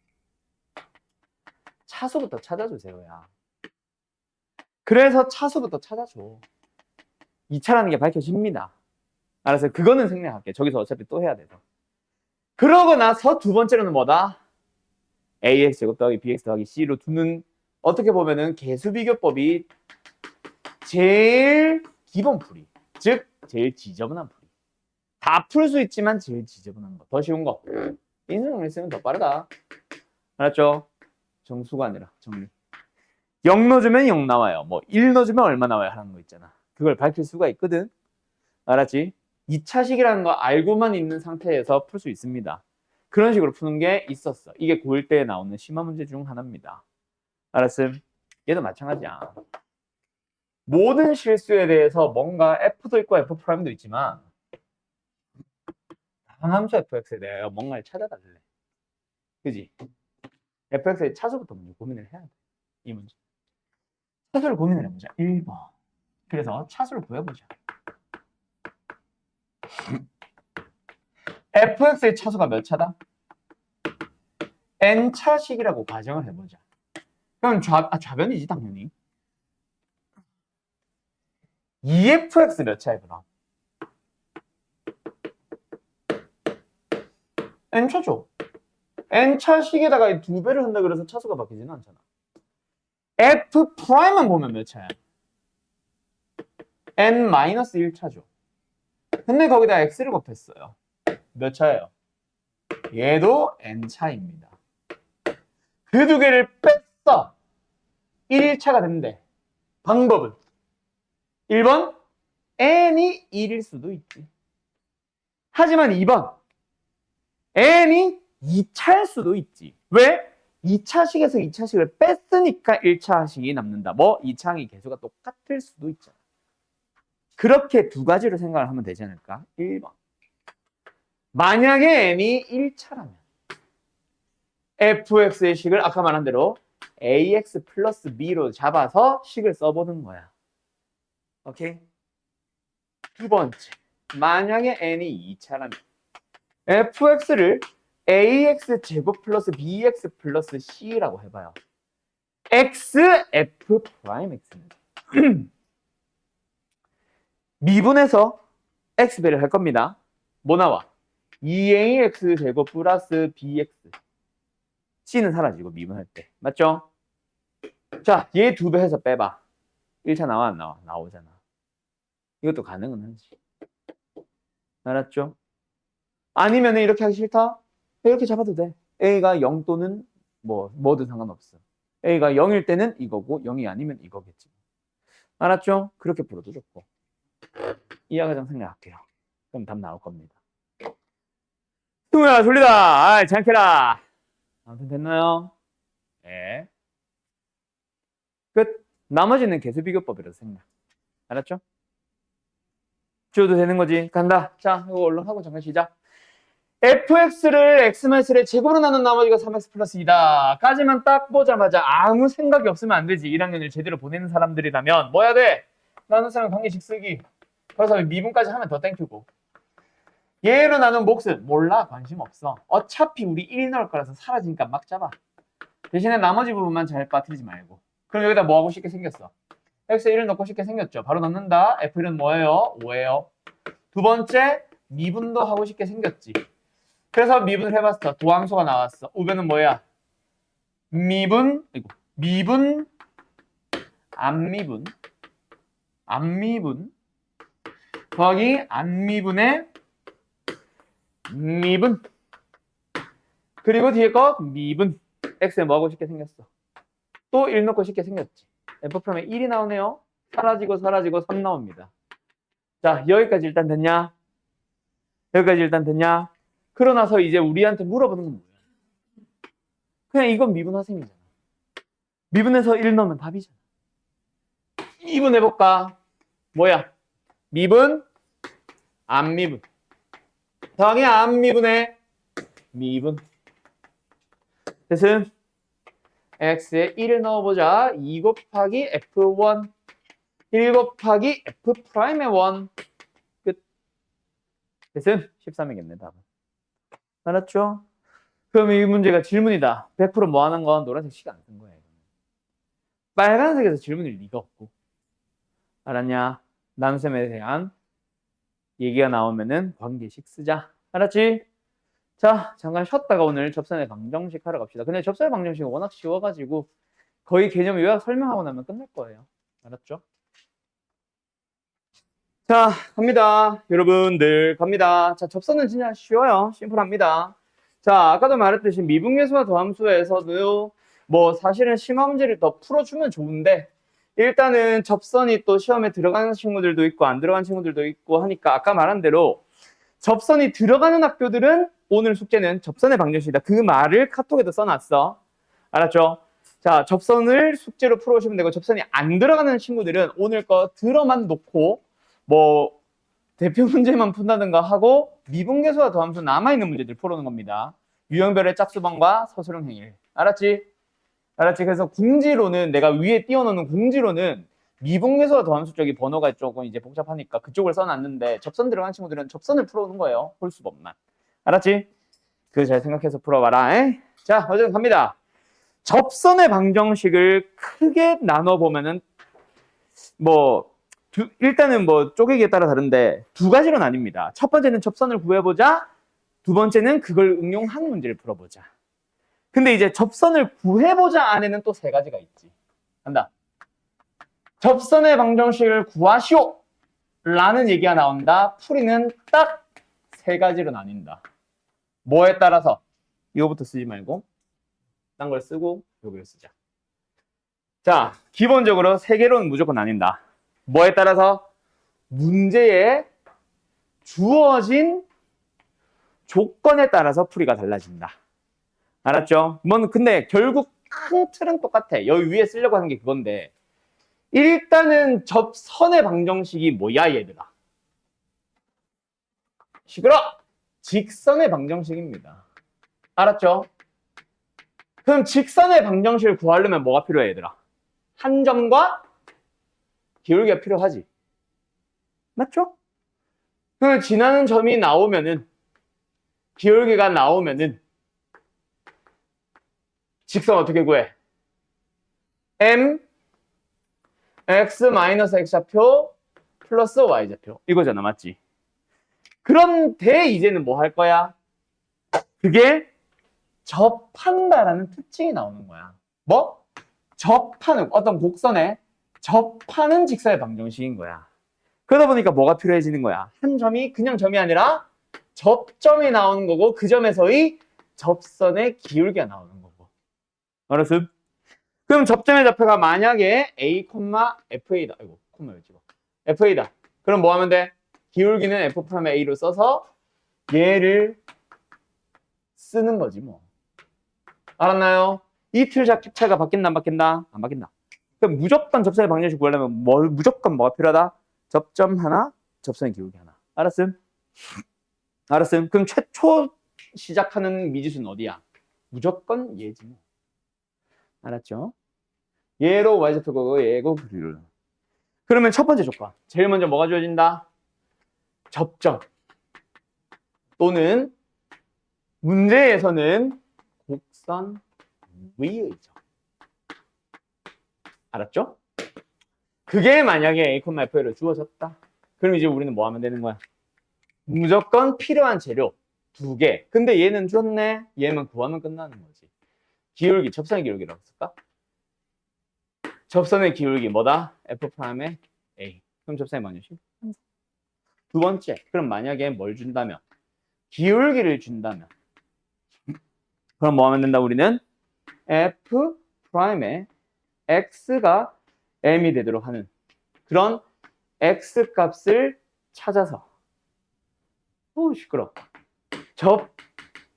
차수부터 찾아주세요, 야. 그래서 차수부터 찾아줘. 2차라는 게 밝혀집니다. 알았어요? 그거는 생략할게. 저기서 어차피 또 해야 돼서. 그러고 나서 두 번째로는 뭐다? ax제곱 더하기 bx 더하기 c로 두는 어떻게 보면은 개수비교법이 제일 기본 풀이. 즉, 제일 지저분한 풀이. 다 풀 수 있지만 제일 지저분한 거. 더 쉬운 거. 인수정리 쓰면 더 빠르다. 알았죠? 정수가 아니라 정리. 0 넣어주면 0 나와요. 뭐 1 넣어주면 얼마 나와요 하는 거 있잖아. 그걸 밝힐 수가 있거든. 알았지? 2차식이라는 거 알고만 있는 상태에서 풀 수 있습니다. 그런 식으로 푸는 게 있었어. 이게 고1 때에 나오는 심화 문제 중 하나입니다. 알았음? 얘도 마찬가지야. 모든 실수에 대해서 뭔가 F도 있고 F'도 있지만 항함수 fx에 대하여 뭔가를 찾아달래. 그지? fx의 차수부터 먼저 고민을 해야 돼. 이 문제. 차수를 고민을 해보자. 1번. 그래서 차수를 구해보자. fx의 차수가 몇 차다? n차식이라고 가정을 해보자. 그럼 좌변이지 당연히. 2fx 몇 차야 그럼? n차죠. n차식에다가 두 배를 한다 그래서 차수가 바뀌지는 않잖아. f'만 보면 몇 차야? n-1차죠. 근데 거기다 x를 곱했어요. 몇 차예요? 얘도 n차입니다. 그 두 개를 뺐어. 1차가 된대. 방법은 1번 n이 1일 수도 있지. 하지만 2번 n이 2차일 수도 있지. 왜? 2차식에서 2차식을 뺐으니까 1차식이 남는다. 뭐 2차항의 개수가 똑같을 수도 있잖아. 그렇게 두 가지로 생각을 하면 되지 않을까? 1번. 만약에 n이 1차라면 fx의 식을 아까 말한 대로 ax 플러스 b로 잡아서 식을 써보는 거야. 오케이? 두 번째. 만약에 n이 2차라면 fx를 ax 제곱 플러스 bx 플러스 c라고 해봐요. x, f 프라임 x입니다. 미분해서 x배를 할 겁니다. 뭐 나와? 2ax 제곱 플러스 bx. c는 사라지고 미분할 때. 맞죠? 자, 얘 두 배 해서 빼봐. 1차 나와 안 나와? 나오잖아. 이것도 가능은 하지. 알았죠? 아니면 이렇게 하기 싫다? 이렇게 잡아도 돼. a가 0 또는 뭐든 상관없어. a가 0일 때는 이거고 0이 아니면 이거겠지. 알았죠? 그렇게 풀어도 좋고. 이하 과정 생략할게요. 그럼 답 나올 겁니다. 승우야 졸리다. 아이 장캐라. 아무튼 됐나요? 네. 끝. 나머지는 개수비교법이라서 생략. 알았죠? 지워도 되는 거지. 간다. 자, 이거 얼른 하고 잠깐 시작. fx를 x-의 제곱으로 나눈 나머지가 3x 플러스 2다. 까지만 딱 보자마자 아무 생각이 없으면 안 되지. 1학년을 제대로 보내는 사람들이라면 뭐 해야 돼? 나눈 사람 관계식 쓰기. 그래서 미분까지 하면 더 땡큐고. 얘로 나눈 몫은 몰라. 관심 없어. 어차피 우리 1이 나올 거라서 사라지니까 막 잡아. 대신에 나머지 부분만 잘 빠뜨리지 말고. 그럼 여기다 뭐 하고 쉽게 생겼어? x에 1을 넣고 쉽게 생겼죠. 바로 넣는다. f1은 뭐예요? 5예요. 두 번째, 미분도 하고 쉽게 생겼지. 그래서 미분을 해봤어. 도함수가 나왔어. 우변은 뭐야? 미분, 안미분 더하기 안미분의 미분. 그리고 뒤에 거 미분. x에 뭐하고 쉽게 생겼어? 또 1 넣고 쉽게 생겼지. f'에 1이 나오네요. 사라지고 3 나옵니다. 자, 여기까지 일단 됐냐? 그러고 나서 이제 우리한테 물어보는 건 뭐야? 그냥 이건 미분화셈이잖아. 미분해서 1 넣으면 답이잖아. 미분해볼까? 뭐야? 미분, 안미분. 더하기 안미분의 미분. 뜻은 x에 1을 넣어보자. 2 곱하기 f1, 1 곱하기 f'의 1. 끝. 뜻은 13이겠네, 답은. 알았죠? 그럼 이 문제가 질문이다. 100% 뭐 하는 건 노란색 시간 안 쓴 거예요. 빨간색에서 질문일 리가 없고. 알았냐? 나눗셈에 대한 얘기가 나오면은 관계식 쓰자. 알았지? 자, 잠깐 쉬었다가 오늘 접선의 방정식 하러 갑시다. 근데 접선의 방정식은 워낙 쉬워가지고 거의 개념 요약 설명하고 나면 끝날 거예요. 알았죠? 자, 갑니다. 여러분들 갑니다. 자, 접선은 진짜 쉬워요. 심플합니다. 자, 아까도 말했듯이 미분계수와 도함수에서도 뭐 사실은 심화 문제를 더 풀어주면 좋은데 일단은 접선이 또 시험에 들어가는 친구들도 있고 안 들어가는 친구들도 있고 하니까 아까 말한 대로 접선이 들어가는 학교들은 오늘 숙제는 접선의 방정식이다. 그 말을 카톡에도 써놨어. 알았죠? 자, 접선을 숙제로 풀어오시면 되고 접선이 안 들어가는 친구들은 오늘 거 들어만 놓고 뭐 대표 문제만 푼다든가 하고 미분계수와 도함수 남아있는 문제들 풀어오는 겁니다. 유형별의 짝수번과 서술형 행일. 알았지? 그래서 궁지로는 내가 위에 띄워놓는 궁지로는 미분계수와 도함수 쪽이 번호가 조금 이제 복잡하니까 그쪽을 써놨는데 접선 들어간 친구들은 접선을 풀어오는 거예요. 홀수법만. 알았지? 그거 잘 생각해서 풀어봐라. 에? 자, 어쨌든 갑니다. 접선의 방정식을 크게 나눠보면은 일단은 쪼개기에 따라 다른데 두 가지로 나뉩니다. 첫 번째는 접선을 구해보자. 두 번째는 그걸 응용한 문제를 풀어보자. 근데 이제 접선을 구해보자 안에는 또 세 가지가 있지. 간다. 접선의 방정식을 구하시오! 라는 얘기가 나온다. 풀이는 딱 세 가지로 나뉜다. 뭐에 따라서? 이거부터 쓰지 말고 딴 걸 쓰고 여기를 쓰자. 자, 기본적으로 세 개로는 무조건 나뉜다. 뭐에 따라서? 문제에 주어진 조건에 따라서 풀이가 달라진다. 알았죠? 근데 결국 큰 틀은 똑같아. 여기 위에 쓰려고 하는 게 그건데 일단은 접선의 방정식이 뭐야 얘들아? 시끄러! 직선의 방정식입니다. 알았죠? 그럼 직선의 방정식을 구하려면 뭐가 필요해 얘들아? 한 점과 기울기가 필요하지. 맞죠? 그 지나는 점이 나오면은 기울기가 나오면은 직선 어떻게 구해? m x-x좌표 플러스 y좌표 이거잖아. 맞지? 그런데 이제는 뭐 할 거야? 그게 접한다라는 특징이 나오는 거야. 뭐? 접하는 어떤 곡선에 접하는 직선의 방정식인 거야. 그러다 보니까 뭐가 필요해지는 거야? 한 점이 그냥 점이 아니라 접점이 나오는 거고 그 점에서의 접선의 기울기가 나오는 거고. 알았어? 그럼 접점의 좌표가 만약에 a, fa다. 아이고, 콤마 왜 찍어? fa다. 그럼 뭐 하면 돼? 기울기는 f'A로 써서 얘를 쓰는 거지 뭐. 알았나요? 이 틀 자체가 바뀐다 안 바뀐다? 안 바뀐다. 그럼 무조건 접선의 방정식 구하려면 무조건 뭐가 필요하다? 접점 하나, 접선의 기울기 하나. 알았음? 알았음? 그럼 최초 시작하는 미지수는 어디야? 무조건 얘지 뭐. 알았죠? 얘로 y좌표고 얘고 그리로. 그러면 첫 번째 조건. 제일 먼저 뭐가 주어진다? 접점 또는 문제에서는 곡선 위의 점. 알았죠? 그게 만약에 a, f로 주어졌다. 그럼 이제 우리는 뭐 하면 되는 거야? 무조건 필요한 재료 2개. 근데 얘는 줬네. 얘만 구하면 끝나는 거지. 기울기, 접선의 기울기라고 쓸까? 접선의 기울기 뭐다? f'의 a. 그럼 접선의 방정식. 두 번째, 그럼 만약에 뭘 준다면? 기울기를 준다면. 그럼 뭐 하면 된다, 우리는? f'의 x가 m이 되도록 하는 그런 x 값을 찾아서. 시끄러.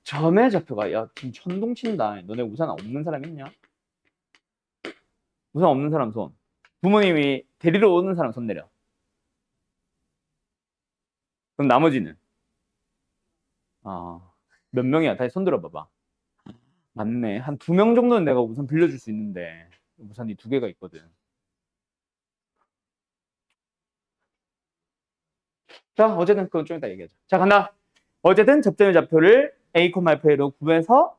점의 좌표가, 야, 지금 천둥 친다. 너네 우산 없는 사람 있냐? 우산 없는 사람 손. 부모님이 데리러 오는 사람 손 내려. 그럼 나머지는? 몇 명이야? 다시 손 들어봐봐. 맞네. 한 2명 정도는 내가 우산 빌려줄 수 있는데 우산이 2개가 있거든. 자, 어쨌든 그건 좀 이따 얘기하자. 자, 간다. 어쨌든 접점의 좌표를 a, f로 구해서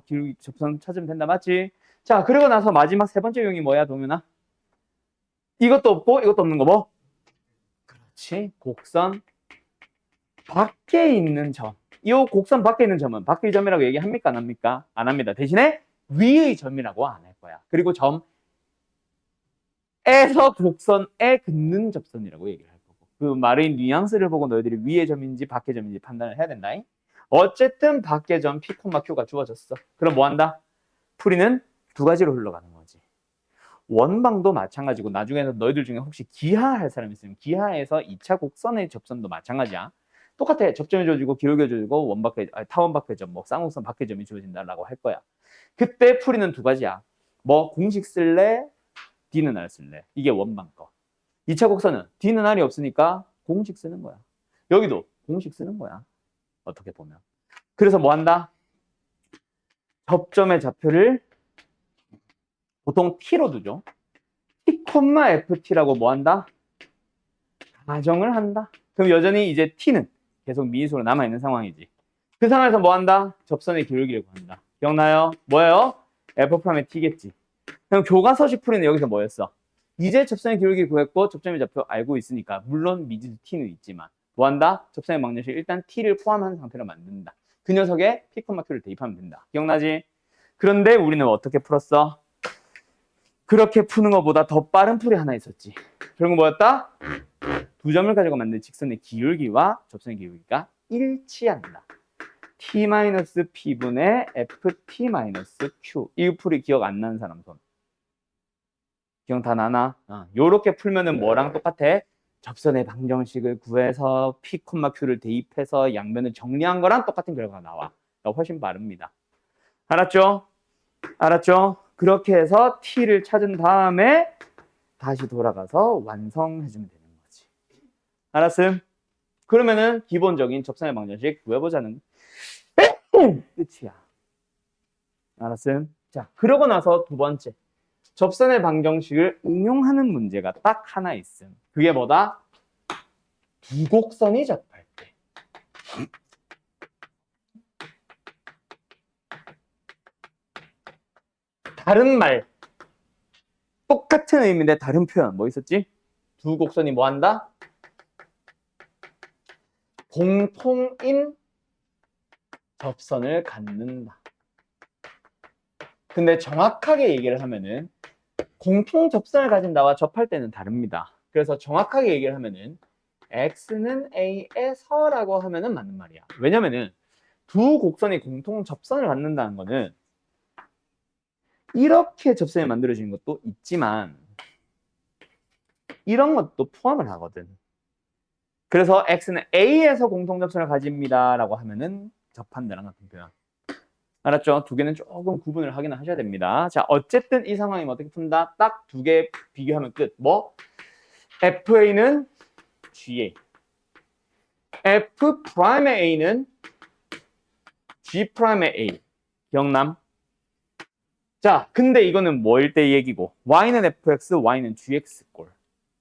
기울기 접선 찾으면 된다. 맞지? 자, 그리고 나서 마지막 세 번째 유형이 뭐야, 동윤아? 이것도 없고 이것도 없는 거 뭐? 그렇지. 곡선 밖에 있는 점. 이 곡선 밖에 있는 점은 밖의 점이라고 얘기합니까? 안 합니까? 안 합니다. 대신에 위의 점이라고 안 할 거야. 그리고 점에서 곡선에 긋는 접선이라고 얘기를 할 거고. 그 말의 뉘앙스를 보고 너희들이 위의 점인지 밖의 점인지 판단을 해야 된다. 어쨌든 밖의 점 P, Q가 주어졌어. 그럼 뭐 한다? 풀이는 두 가지로 흘러가는 거지. 원방도 마찬가지고 나중에는 너희들 중에 혹시 기하할 사람 있으면 기하에서 2차 곡선의 접선도 마찬가지야. 똑같아. 접점이 주어지고 기울기 주어지고 타원 밖의 점, 쌍곡선 밖의 점이 주어진다라고 할 거야. 그때 풀이는 두 가지야. 공식 쓸래? D는 R 쓸래? 이게 원방 거. 2차 곡선은 D는 R이 없으니까 공식 쓰는 거야. 여기도 공식 쓰는 거야. 어떻게 보면. 그래서 뭐 한다? 접점의 좌표를 보통 T로 두죠. T, FT라고 뭐 한다? 가정을 한다. 그럼 여전히 이제 T는 계속 미지수로 남아있는 상황이지. 그 상황에서 뭐 한다? 접선의 기울기를 구한다. 기억나요? 뭐예요? F'의 T겠지. 그럼 교과서식 풀이는 여기서 뭐였어? 이제 접선의 기울기 구했고 접점의 좌표 알고 있으니까 물론 미지도 T는 있지만 뭐 한다? 접선의 방정식 일단 T를 포함한 상태로 만든다. 그 녀석에 P, Q를 대입하면 된다. 기억나지? 그런데 우리는 어떻게 풀었어? 그렇게 푸는 것보다 더 빠른 풀이 하나 있었지. 결국 뭐였다? 두 점을 가지고 만든 직선의 기울기와 접선의 기울기가 일치한다. T-P분의 FT-Q. 이 풀이 기억 안 나는 사람 손. 기억 다 나나? 요렇게 풀면은 뭐랑 똑같아? 접선의 방정식을 구해서 P, Q를 대입해서 양변을 정리한 거랑 똑같은 결과가 나와. 훨씬 빠릅니다. 알았죠? 알았죠? 그렇게 해서 T를 찾은 다음에 다시 돌아가서 완성해주면 되는 거지. 알았음? 그러면은 기본적인 접선의 방정식 구해보자는 끝이야. 알았음? 자, 그러고 나서 두 번째. 접선의 방정식을 응용하는 문제가 딱 하나 있음. 그게 뭐다? 두 곡선이 접할 때. 다른 말. 똑같은 의미인데 다른 표현. 뭐 있었지? 두 곡선이 뭐 한다? 공통인 접선을 갖는다. 근데 정확하게 얘기를 하면은 공통 접선을 가진다와 접할 때는 다릅니다. 그래서 정확하게 얘기를 하면은 X는 A에서라고 하면은 맞는 말이야. 왜냐면은 두 곡선이 공통 접선을 갖는다는 거는 이렇게 접선이 만들어지는 것도 있지만 이런 것도 포함을 하거든. 그래서 X는 A에서 공통 접선을 가집니다 라고 하면은 접한다는 같은 표현. 알았죠? 두 개는 조금 구분을 하긴 하셔야 됩니다. 자, 어쨌든 이 상황이면 어떻게 푼다? 딱 두 개 비교하면 끝. 뭐? FA는 GA. F'의 A는 G'의 A. 기억남? 자, 근데 이거는 뭐일 때 얘기고 Y는 FX, Y는 GX 꼴.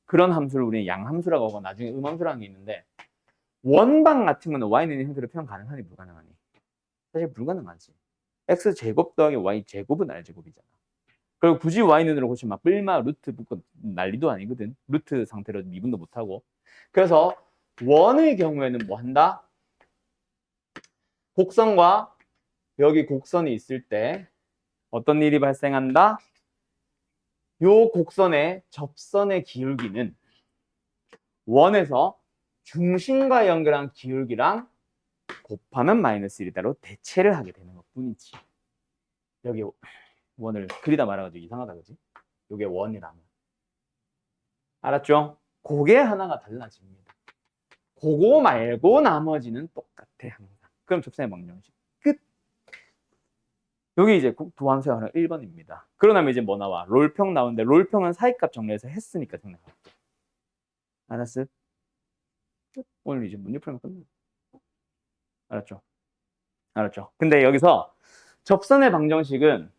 그런 함수를 우리는 양함수라고 하고 나중에 음함수라는 게 있는데 원방 같은 거는 Y는 형태로 표현 가능하니 불가능하니? 사실 불가능하지. X제곱 더하기 Y제곱은 R제곱이잖아. 그리고 굳이 Y는으로 고치면 막 뿔마 루트 묶고 난리도 아니거든. 루트 상태로 미분도 못하고. 그래서 원의 경우에는 뭐 한다? 곡선과 여기 곡선이 있을 때 어떤 일이 발생한다? 요 곡선의 접선의 기울기는 원에서 중심과 연결한 기울기랑 곱하면 마이너스 1이다로 대체를 하게 되는 것 뿐이지. 여기 원을 그리다 말아가지고 이상하다 그지? 요게 원이라면. 알았죠? 그게 하나가 달라집니다. 그거 말고 나머지는 똑같아 항상. 그럼 접선의 방정식 끝. 여기 이제 도함수의 하나 1번입니다. 그러면 이제 뭐 나와? 롤평 나오는데 롤평은 사이값 정리해서 했으니까 정리할게. 알았어? 오늘 이제 문제 풀면 끝나. 알았죠? 알았죠? 근데 여기서 접선의 방정식은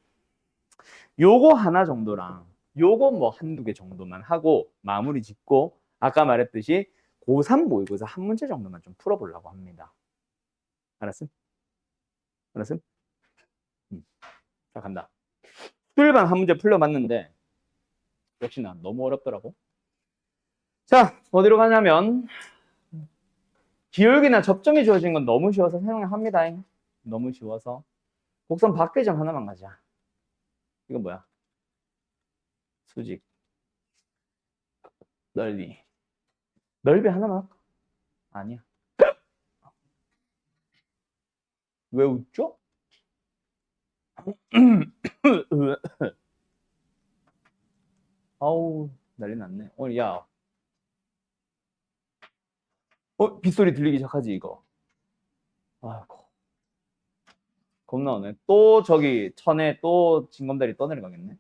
요거 하나 정도랑 요거 뭐 한두 개 정도만 하고 마무리 짓고 아까 말했듯이 고3 모의고사 한 문제 정도만 좀 풀어보려고 합니다. 알았음? 알았음? 자, 간다. 수일반 한 문제 풀려봤는데 역시나 너무 어렵더라고. 자, 어디로 가냐면 기울기나 접점이 주어진 건 너무 쉬워서 사용합니다. 너무 쉬워서. 곡선 밖의 점 하나만 가자. 이건 뭐야? 수직. 넓이. 넓이 하나만 할까? 아니야. 왜 웃죠? 아우, 난리 났네. 야. 빗소리 들리기 시작하지, 이거. 아이고. 겁나 오네. 또 저기 천에 또 징검다리 떠내려가겠네.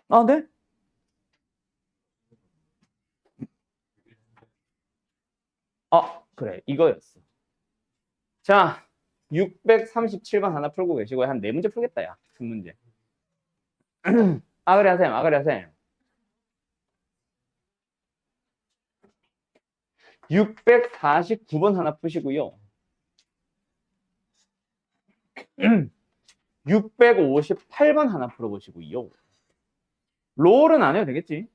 아, 네? 그래. 이거였어. 자, 637번 하나 풀고 계시고 한 4문제 풀겠다, 야. 큰 문제. 그래, 하세요. 그래, 하세요. 649번 하나 푸시고요. 658번 하나 풀어보시고요. 롤은 안 해도 되겠지?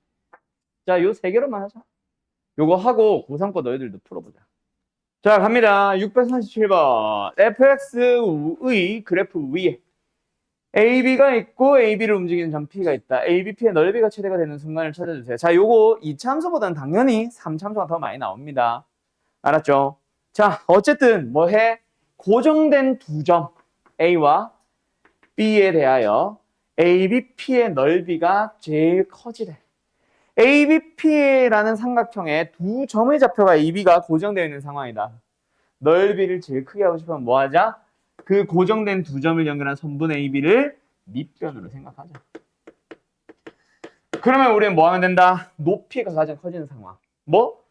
자, 요 세 개로만 하자. 요거 하고 고3 거 너희들도 풀어보자. 자, 갑니다. 637번. fx의 그래프 위에 AB가 있고 AB를 움직이는 점 P가 있다. ABP의 넓이가 최대가 되는 순간을 찾아주세요. 자, 요거 2참수보다는 당연히 3참수가 더 많이 나옵니다. 알았죠? 자, 어쨌든 뭐 해? 고정된 두 점 A와 B에 대하여 ABP의 넓이가 제일 커지래. ABP라는 삼각형에 두 점의 좌표가 AB가 고정되어 있는 상황이다. 넓이를 제일 크게 하고 싶으면 뭐 하자? 그 고정된 두 점을 연결한 선분 AB를 밑변으로 생각하자. 그러면 우리는 뭐 하면 된다? 높이가 가장 커지는 상황. 뭐?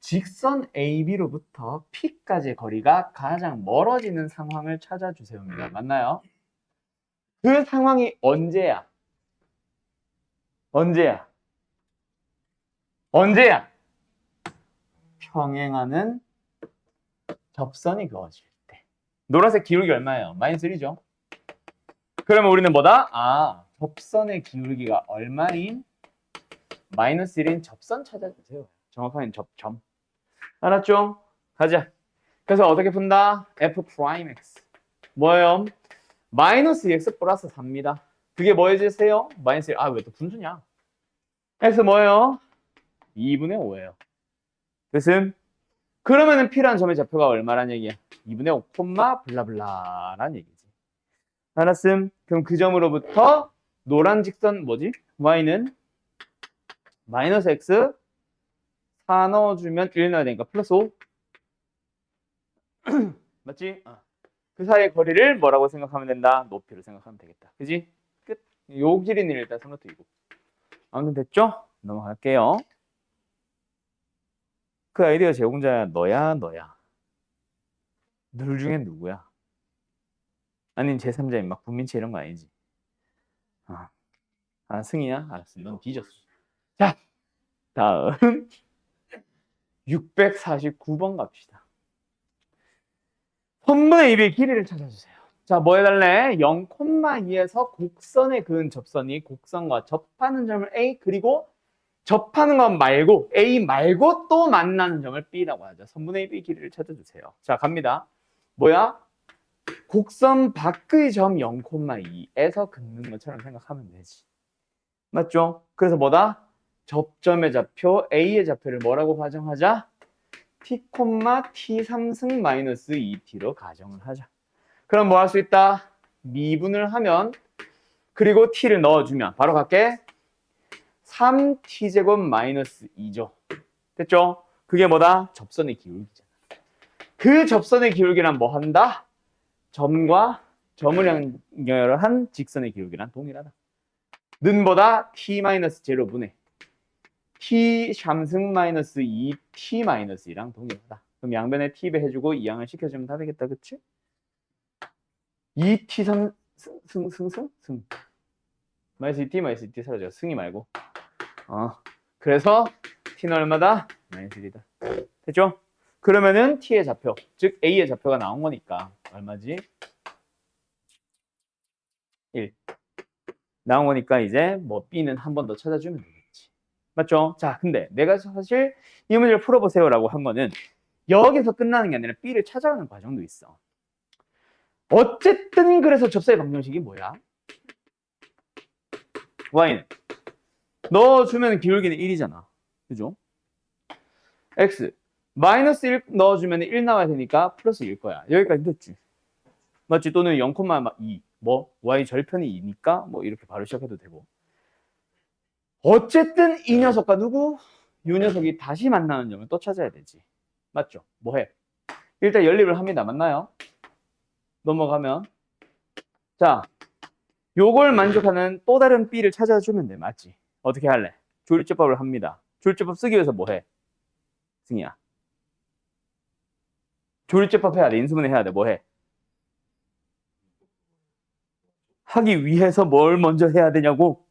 직선 AB로부터 P까지의 거리가 가장 멀어지는 상황을 찾아주세요입니다. 맞나요? 그 상황이 언제야? 언제야? 언제야? 평행하는 접선이 그어질 때. 노란색 기울기 얼마예요? -1죠. 그러면 우리는 뭐다? 아, 접선의 기울기가 얼마인 -1인 접선 찾아주세요. 정확하게 접점. 알았죠? 가자. 그래서 어떻게 푼다? F'X. 뭐예요? -2x 플러스 4입니다. 그게 뭐 해주세요? -1. 아, 왜 또 분수냐? x 뭐예요? 2분의 5예요. 됐음? 그러면은 P라는 점의 좌표가 얼마란 얘기야? 2분의 5, 블라블라란 얘기지. 알았음? 그럼 그 점으로부터 노란 직선 뭐지? y는 -x 4 넣어주면 1 넣어야 되니까 플러스 5. 맞지? 그 사이의 거리를 뭐라고 생각하면 된다? 높이로 생각하면 되겠다. 그지? 끝. 요 길이는 일단 삼각형이고. 아무튼 됐죠? 넘어갈게요. 그 아이디어 제공자야 너야 너야? 늘 중엔 누구야? 아니면 제3자인 막 국민체 이런 거 아니지? 승희야? 알았어. 넌 뒤졌어. 자, 다음 649번 갑시다. 선분의 입의 길이를 찾아주세요. 자, 뭐 해달래? 0,2에서 곡선에 그은 접선이 곡선과 접하는 점을 A 그리고 접하는 것 말고 A 말고 또 만나는 점을 B라고 하죠. 선분의 입의 길이를 찾아주세요. 자, 갑니다. 뭐야? 곡선 밖의 점 0,2에서 긋는 것처럼 생각하면 되지. 맞죠? 그래서 뭐다? 접점의 좌표 A의 좌표를 뭐라고 가정하자? T, T3승 마이너스 2T로 가정을 하자. 그럼 뭐 할 수 있다? 미분을 하면 그리고 T를 넣어주면 바로 갈게. 3T제곱 마이너스 2죠. 됐죠? 그게 뭐다? 접선의 기울기잖아. 그 접선의 기울기란 뭐 한다? 점과 점을 연결한 직선의 기울기란 동일하다. 는보다 T-0분의 T 샴승 마이너스 2T 마이너스 2랑 동일하다. 그럼 양변에 T 배해주고 이항을 시켜주면 다 되겠다. 그치? 2T 3 승 마이너스 2T 마이너스 2T 사라져. 승이 말고. 그래서 T는 얼마다? 마이너스 1이다. 됐죠? 그러면은 T의 좌표, 즉 A의 좌표가 나온 거니까 얼마지? 1. 나온 거니까 이제 뭐 B는 한 번 더 찾아주면 되겠지. 맞죠? 자, 근데 내가 사실 이 문제를 풀어보세요라고 한 거는 여기서 끝나는 게 아니라 B를 찾아가는 과정도 있어. 어쨌든 그래서 접사의 방정식이 뭐야? Y는 넣어주면 기울기는 1이잖아. 그죠? X 마이너스 1 넣어주면 1 나와야 되니까 플러스 1 거야. 여기까지 됐지? 맞지? 또는 0,2 뭐 Y 절편이 2니까 뭐 이렇게 바로 시작해도 되고. 어쨌든 이 녀석과 누구? 이 녀석이 다시 만나는 점을 또 찾아야 되지. 맞죠? 뭐 해? 일단 연립을 합니다. 맞나요? 넘어가면 자, 요걸 만족하는 또 다른 B를 찾아주면 돼. 맞지? 어떻게 할래? 조립제법을 합니다. 조립제법 쓰기 위해서 뭐 해? 승희야. 조립제법 해야 돼. 인수분해 해야 돼. 뭐 해? 하기 위해서 뭘 먼저 해야 되냐고?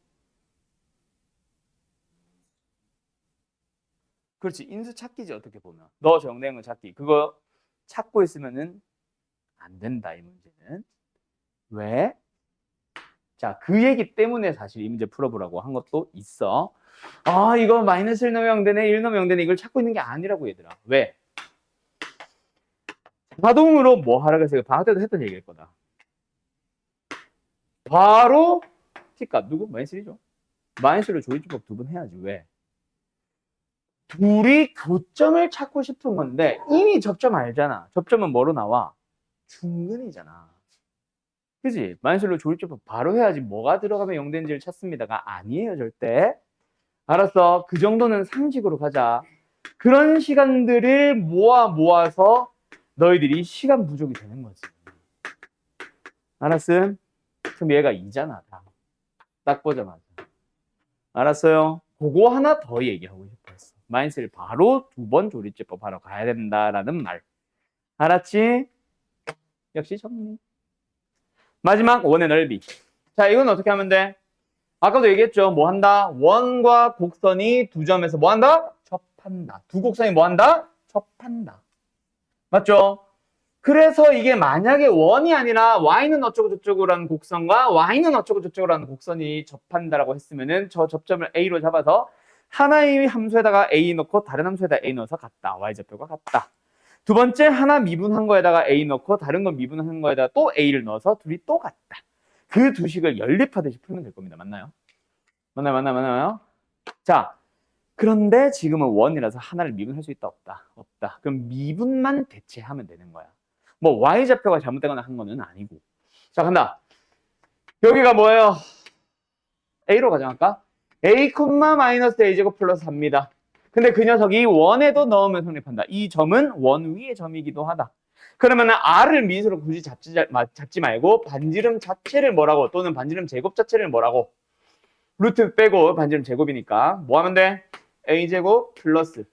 그렇지. 인수 찾기지 어떻게 보면. 너 적용된 거 찾기. 그거 찾고 있으면은 안 된다 이 문제는. 왜? 자, 그 얘기 때문에 사실 이 문제 풀어보라고 한 것도 있어. 아, 이거 마이너스 1 넣으면 0 되네, 1 넣으면 0 되네. 이걸 찾고 있는 게 아니라고 얘들아. 왜? 자동으로 뭐 하라 그래서 방학 때도 했던 얘기일 거다. 바로 t값 누구? 마이너스 1이죠. 마이너스 1로 조립주법 2번 해야지. 왜? 둘이 교점을 찾고 싶은 건데 이미 접점 알잖아. 접점은 뭐로 나와? 중근이잖아. 그지? 마이너스 1로 조립주법 바로 해야지. 뭐가 들어가면 0 되는지를 찾습니다가 아니에요 절대. 알았어. 그 정도는 상식으로 가자. 그런 시간들을 모아서 너희들이 시간 부족이 되는 거지. 알았음? 그럼 얘가 2잖아. 딱 보자마자. 알았어요? 그거 하나 더 얘기하고 싶었어. 마이너스를 바로 2번 조립제법 하러 가야 된다라는 말. 알았지? 역시 정리. 마지막 원의 넓이. 자, 이건 어떻게 하면 돼? 아까도 얘기했죠. 뭐 한다? 원과 곡선이 두 점에서 뭐 한다? 접한다. 두 곡선이 뭐 한다? 접한다. 맞죠? 그래서 이게 만약에 원이 아니라 y는 어쩌고 저쩌고라는 곡선과 y는 어쩌고 저쩌고라는 곡선이 접한다라고 했으면은 저 접점을 a로 잡아서 하나의 함수에다가 a 넣고 다른 함수에다 a 넣어서 같다. y좌표가 같다. 두 번째 하나 미분한 거에다가 a 넣고 다른 거 미분한 거에다가 또 a를 넣어서 둘이 또 같다. 그 두 식을 연립하듯이 풀면 될 겁니다. 맞나요? 맞나요? 자, 그런데 지금은 원이라서 하나를 미분할 수 있다 없다? 없다. 그럼 미분만 대체하면 되는 거야. 뭐 y좌표가 잘못되거나 한 거는 아니고. 자, 간다. 여기가 뭐예요? a로 가정할까? a, a제곱 플러스 4입니다. 근데 그 녀석이 원에도 넣으면 성립한다. 이 점은 원 위의 점이기도 하다. 그러면 r을 미수로 굳이 잡지 말고 반지름 자체를 뭐라고, 또는 반지름 제곱 자체를 뭐라고? 루트 빼고 반지름 제곱이니까 뭐 하면 돼? a제곱 플러스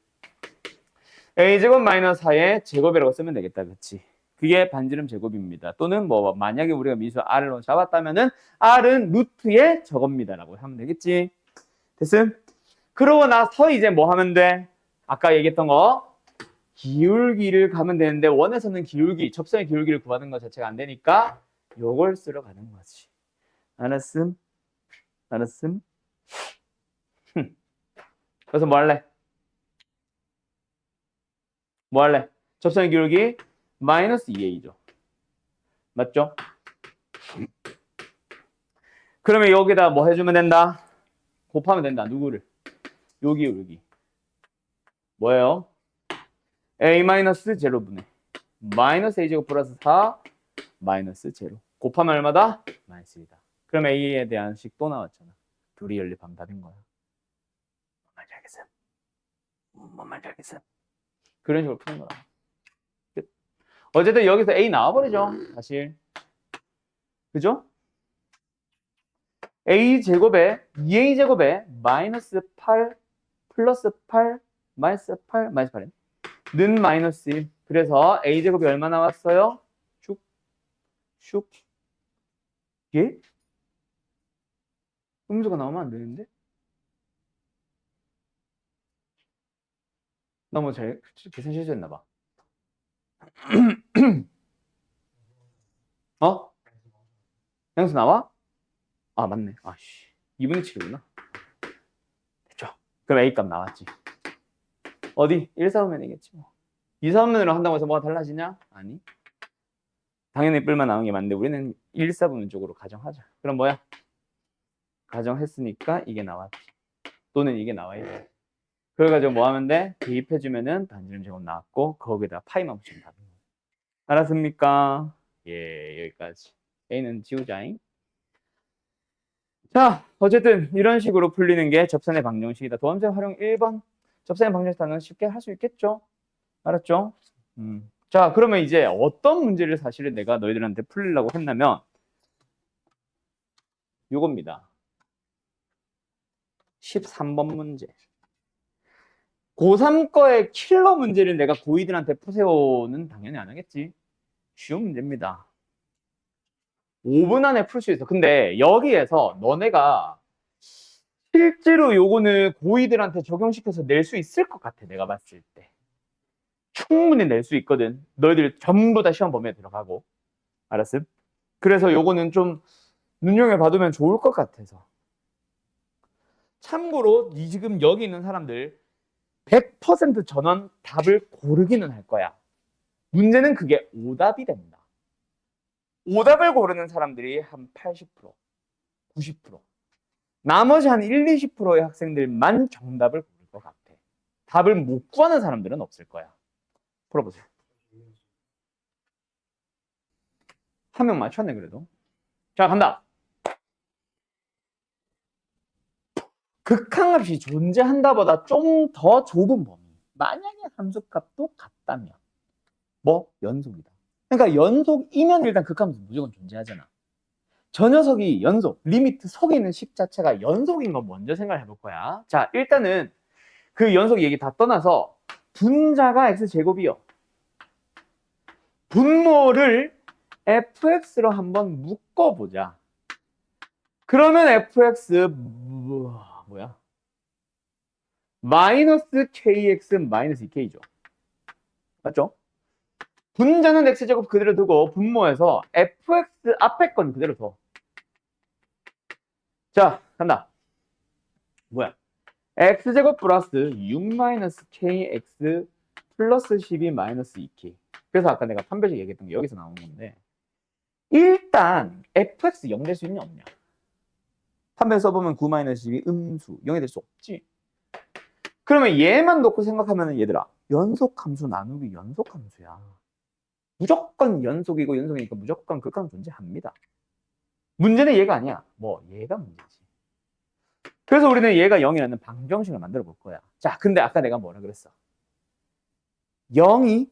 a제곱 마이너스 4의 제곱이라고 쓰면 되겠다. 그렇지? 그게 반지름 제곱입니다. 또는 뭐 만약에 우리가 미수 r로 잡았다면은 r은 루트의 저겁니다라고 하면 되겠지. 됐음? 그러고 나서 이제 뭐 하면 돼? 아까 얘기했던 거 기울기를 가면 되는데 원에서는 기울기, 접선의 기울기를 구하는 것 자체가 안 되니까 요걸 쓰러 가는 거지. 알았음? 알았음? 그래서 뭐 할래? 뭐 할래? 접선의 기울기 마이너스 2a죠. 맞죠? 그러면 여기다 뭐 해주면 된다? 곱하면 된다. 누구를? 요 기울기. 뭐예요? a 마이너스 제로분의 마이너스 a제곱 플러스 4 마이너스 제로. 곱하면 얼마다? 마이너스 2다. 그럼 a에 대한 식 또 나왔잖아. 둘이 연립하면 답인 거야. 뭔 말인지 알겠어요? 뭔 말인지 알겠어요? 그런 식으로 푸는 거라. 끝. 어쨌든 여기서 a 나와버리죠. 사실. 그죠? a제곱에 2a제곱에 마이너스 8 플러스 8 마이너스 8 마이너스 8은 는 마이너스 1. 그래서 a제곱이 얼마 나왔어요? 슉. 예? 음수가 나오면 안 되는데? 너무 잘 계산 실수했나 봐. 어? 양수 나와? 아, 맞네. 아씨. 2분의 7이구나. 됐죠. 그럼 A값 나왔지. 어디? 1, 4분면 되겠지 뭐. 2, 4분면으로 한다고 해서 뭐가 달라지냐? 아니. 당연히 뿔만 나온 게 맞는데 우리는 1, 4분면 쪽으로 가정하자. 그럼 뭐야? 가정했으니까 이게 나왔지. 또는 이게 나와야 돼. 그래가지고 뭐 하면 돼? 대입해주면은 반지름 제곱 나왔고 거기다 파이만 붙이면 답입니다. 알았습니까? 예, 여기까지. A는 지우자잉. 자, 어쨌든 이런 식으로 풀리는 게 접선의 방정식이다. 도함수 활용 1번. 접선의 방정식 단어는 쉽게 할 수 있겠죠? 알았죠? 자, 그러면 이제 어떤 문제를 사실은 내가 너희들한테 풀리려고 했냐면 요겁니다. 13번 문제. 고3 거의 킬러 문제를 내가 고2들한테 푸세요는 당연히 안 하겠지. 쉬운 문제입니다. 5분 안에 풀 수 있어. 근데 여기에서 너네가 실제로 요거는 고2들한테 적용시켜서 낼 수 있을 것 같아, 내가 봤을 때. 충분히 낼 수 있거든. 너희들 전부 다 시험 범위에 들어가고. 알았음? 그래서 요거는 좀 눈여겨봐두면 좋을 것 같아서. 참고로 지금 여기 있는 사람들 100% 전원 답을 고르기는 할 거야. 문제는 그게 오답이 된다. 오답을 고르는 사람들이 한 80%, 90%. 나머지 한 1, 20%의 학생들만 정답을 고를 것 같아. 답을 못 구하는 사람들은 없을 거야. 풀어보세요. 한 명 맞췄네, 그래도. 자, 간다. 극한값이 존재한다보다 좀 더 좁은 범위. 만약에 함수값도 같다면 뭐? 연속이다. 그러니까 연속이면 일단 극한값은 무조건 존재하잖아. 저 녀석이 연속, 리미트 속에 있는 식 자체가 연속인 거 먼저 생각을 해볼 거야. 자, 일단은 그 연속 얘기 다 떠나서 분자가 x제곱이요. 분모를 fx로 한번 묶어보자. 그러면 fx 뭐야? 마이너스 kx 마이너스 2k죠. 맞죠? 분자는 x제곱 그대로 두고 분모에서 fx 앞에 건 그대로 둬. 자, 간다. 뭐야? x제곱 플러스 6-kx 플러스 12 마이너스 2k. 그래서 아까 내가 판별식 얘기했던 게 여기서 나오는 건데, 일단 fx 0 될 수 있냐 없냐? 판별 써보면 9-12 음수 0이 될 수 없지. 그러면 얘만 놓고 생각하면 얘들아, 연속함수 나누기 연속함수야. 무조건 연속이고 연속이니까 무조건 극한 존재합니다. 문제는 얘가 아니야. 뭐 얘가 문제지. 그래서 우리는 얘가 0이라는 방정식을 만들어 볼 거야. 자, 근데 아까 내가 뭐라 그랬어? 0이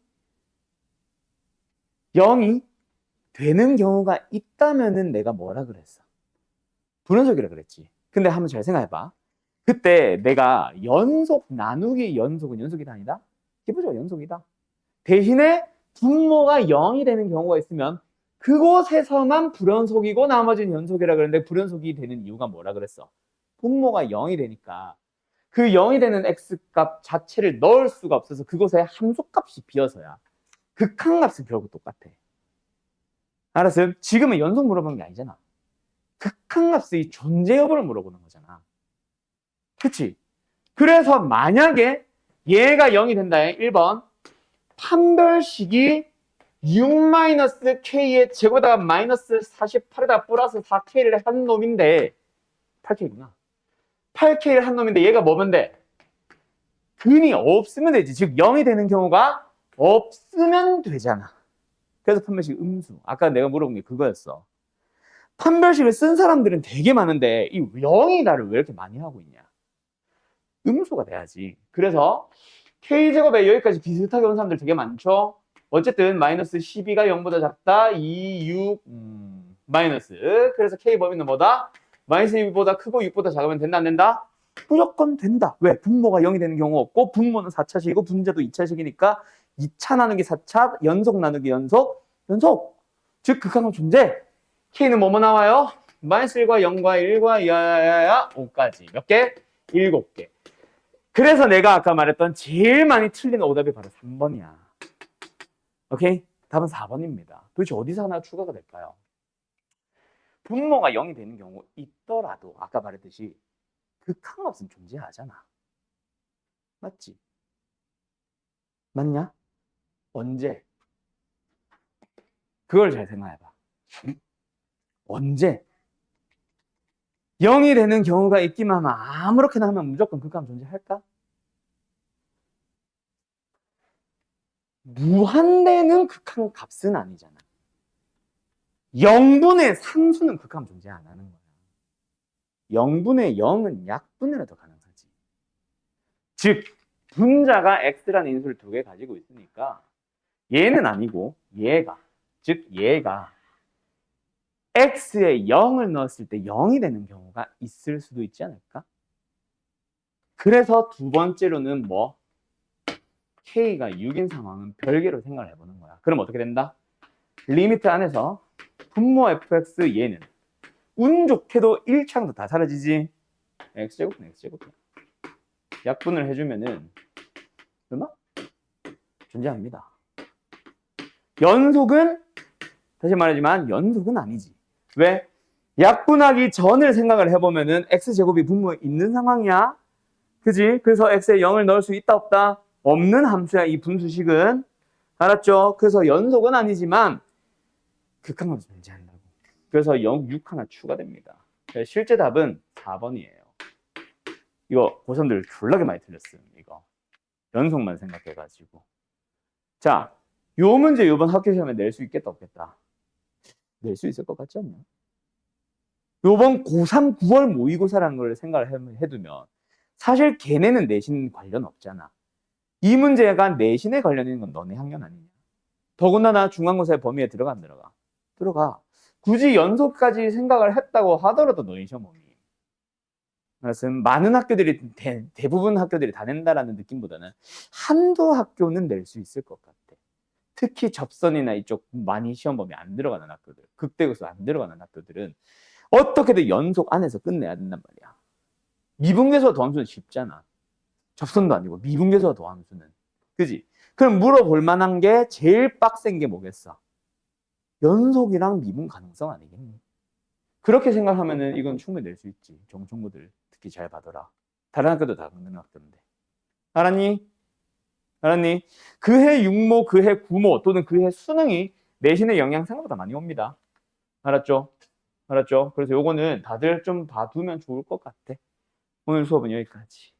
되는 경우가 있다면은 내가 뭐라 그랬어? 불연속이라 그랬지. 근데 한번 잘 생각해봐. 그때 내가 연속 나누기 연속은 연속이다 아니다? 기본적으로 연속이다. 대신에 분모가 0이 되는 경우가 있으면 그곳에서만 불연속이고 나머지는 연속이라 그랬는데, 불연속이 되는 이유가 뭐라 그랬어? 분모가 0이 되니까 그 0이 되는 x값 자체를 넣을 수가 없어서 그곳에 함수값이 비어서야. 극한값은 결국 똑같아. 알았어요? 지금은 연속 물어보는 게 아니잖아. 극한값의 존재 여부를 물어보는 거잖아. 그치? 그래서 만약에 얘가 0이 된다. 1번 판별식이 6-k의 제곱에다가 마이너스 48에다가 플러스 4k를 한 놈인데, 8k구나. 8k를 한 놈인데 얘가 뭐면 돼? 근이 없으면 되지. 즉 0이 되는 경우가 없으면 되잖아. 그래서 판별식 음수. 아까 내가 물어본 게 그거였어. 판별식을 쓴 사람들은 되게 많은데 이 0이다를 왜 이렇게 많이 하고 있냐? 음수가 돼야지. 그래서 k제곱에 여기까지 비슷하게 온 사람들 되게 많죠? 어쨌든 마이너스 12가 0보다 작다. 2, 6, 마이너스. 그래서 k 범위는 뭐다? 마이너스 2보다 크고 6보다 작으면 된다 안 된다? 무조건 된다. 왜? 분모가 0이 되는 경우 없고 분모는 4차식이고 분자도 2차식이니까 2차 나누기 4차, 연속 나누기 연속, 즉 극한값 존재. k는 뭐뭐 나와요? 마이너스 1과 0과 1과 5까지. 몇 개? 7개. 그래서 내가 아까 말했던 제일 많이 틀린 오답이 바로 3번이야. 오케이? 답은 4번입니다. 도대체 어디서 하나 추가가 될까요? 분모가 0이 되는 경우 있더라도 아까 말했듯이 극한값은 존재하잖아. 맞지? 맞냐? 언제? 그걸 잘 생각해봐. 언제? 0이 되는 경우가 있기만 하면 아무렇게나 하면 무조건 극한 존재할까? 무한대는 극한 값은 아니잖아. 0분의 상수는 극한 존재 안 하는 거야. 0분의 0은 약분이라도 가능하지. 즉 분자가 x라는 인수를 두 개 가지고 있으니까 얘는 아니고 얘가, 즉 얘가 x에 0을 넣었을 때 0이 되는 경우가 있을 수도 있지 않을까? 그래서 두 번째로는 뭐? k가 6인 상황은 별개로 생각을 해보는 거야. 그럼 어떻게 된다? 리미트 안에서 분모 fx 얘는 운 좋게도 1차항도 다 사라지지. x제곱은 x제곱. 약분을 해주면은 얼마? 존재합니다. 연속은 다시 말하지만 연속은 아니지. 왜? 약분하기 전을 생각을 해보면은 x제곱이 분모에 있는 상황이야. 그지? 그래서 x에 0을 넣을 수 있다 없다? 없는 함수야 이 분수식은. 알았죠? 그래서 연속은 아니지만 극한값이 존재한다고. 그래서 6 하나 추가됩니다. 실제 답은 4번이에요. 이거 고3들 졸라게 많이 틀렸어요. 이거 연속만 생각해가지고. 자, 요 문제 요번 학교 시험에 낼 수 있겠다 없겠다? 낼 수 있을 것 같지 않나? 요번 고3 9월 모의고사라는 걸 생각을 해두면 사실 걔네는 내신 관련 없잖아. 이 문제가 내신에 관련 있는 건 너네 학년 아니냐. 더군다나 중간고사의 범위에 들어가 안 들어가? 들어가. 굳이 연속까지 생각을 했다고 하더라도 너희 시험범위. 그래서 많은 학교들이 대부분 학교들이 다 낸다라는 느낌보다는 한두 학교는 낼 수 있을 것 같아. 특히 접선이나 이쪽 많이 시험 범위 안 들어가는 학교들, 극대고수 안 들어가는 학교들은 어떻게든 연속 안에서 끝내야 된단 말이야. 미분계수와 도함수는 쉽잖아. 접선도 아니고 미분계수와 도함수는. 그지? 그럼 물어볼 만한 게 제일 빡센 게 뭐겠어? 연속이랑 미분 가능성 아니겠니? 그렇게 생각하면은 이건 충분히 낼 수 있지. 정청구들 특히 잘 봐둬라. 다른 학교도 다 그런 학교인데. 알았니? 알았니? 그해 육모, 그해 구모 또는 그해 수능이 내신의 영향 생각보다 많이 옵니다. 알았죠? 알았죠? 그래서 요거는 다들 좀 봐두면 좋을 것 같아. 오늘 수업은 여기까지.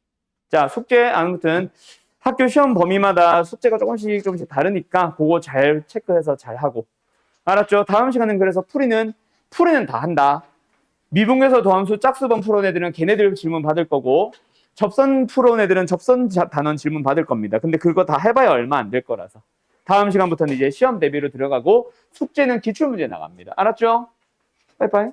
자, 숙제 아무튼 학교 시험 범위마다 숙제가 조금씩 다르니까 그거 잘 체크해서 잘 하고. 알았죠? 다음 시간은 그래서 풀이는 다 한다. 미분계수 도함수 짝수번 풀어온 애들은 걔네들 질문 받을 거고 접선 풀어온 애들은 접선 단원 질문 받을 겁니다. 근데 그거 다 해봐야 얼마 안 될 거라서 다음 시간부터는 이제 시험 대비로 들어가고 숙제는 기출문제 나갑니다. 알았죠? 빠이빠이.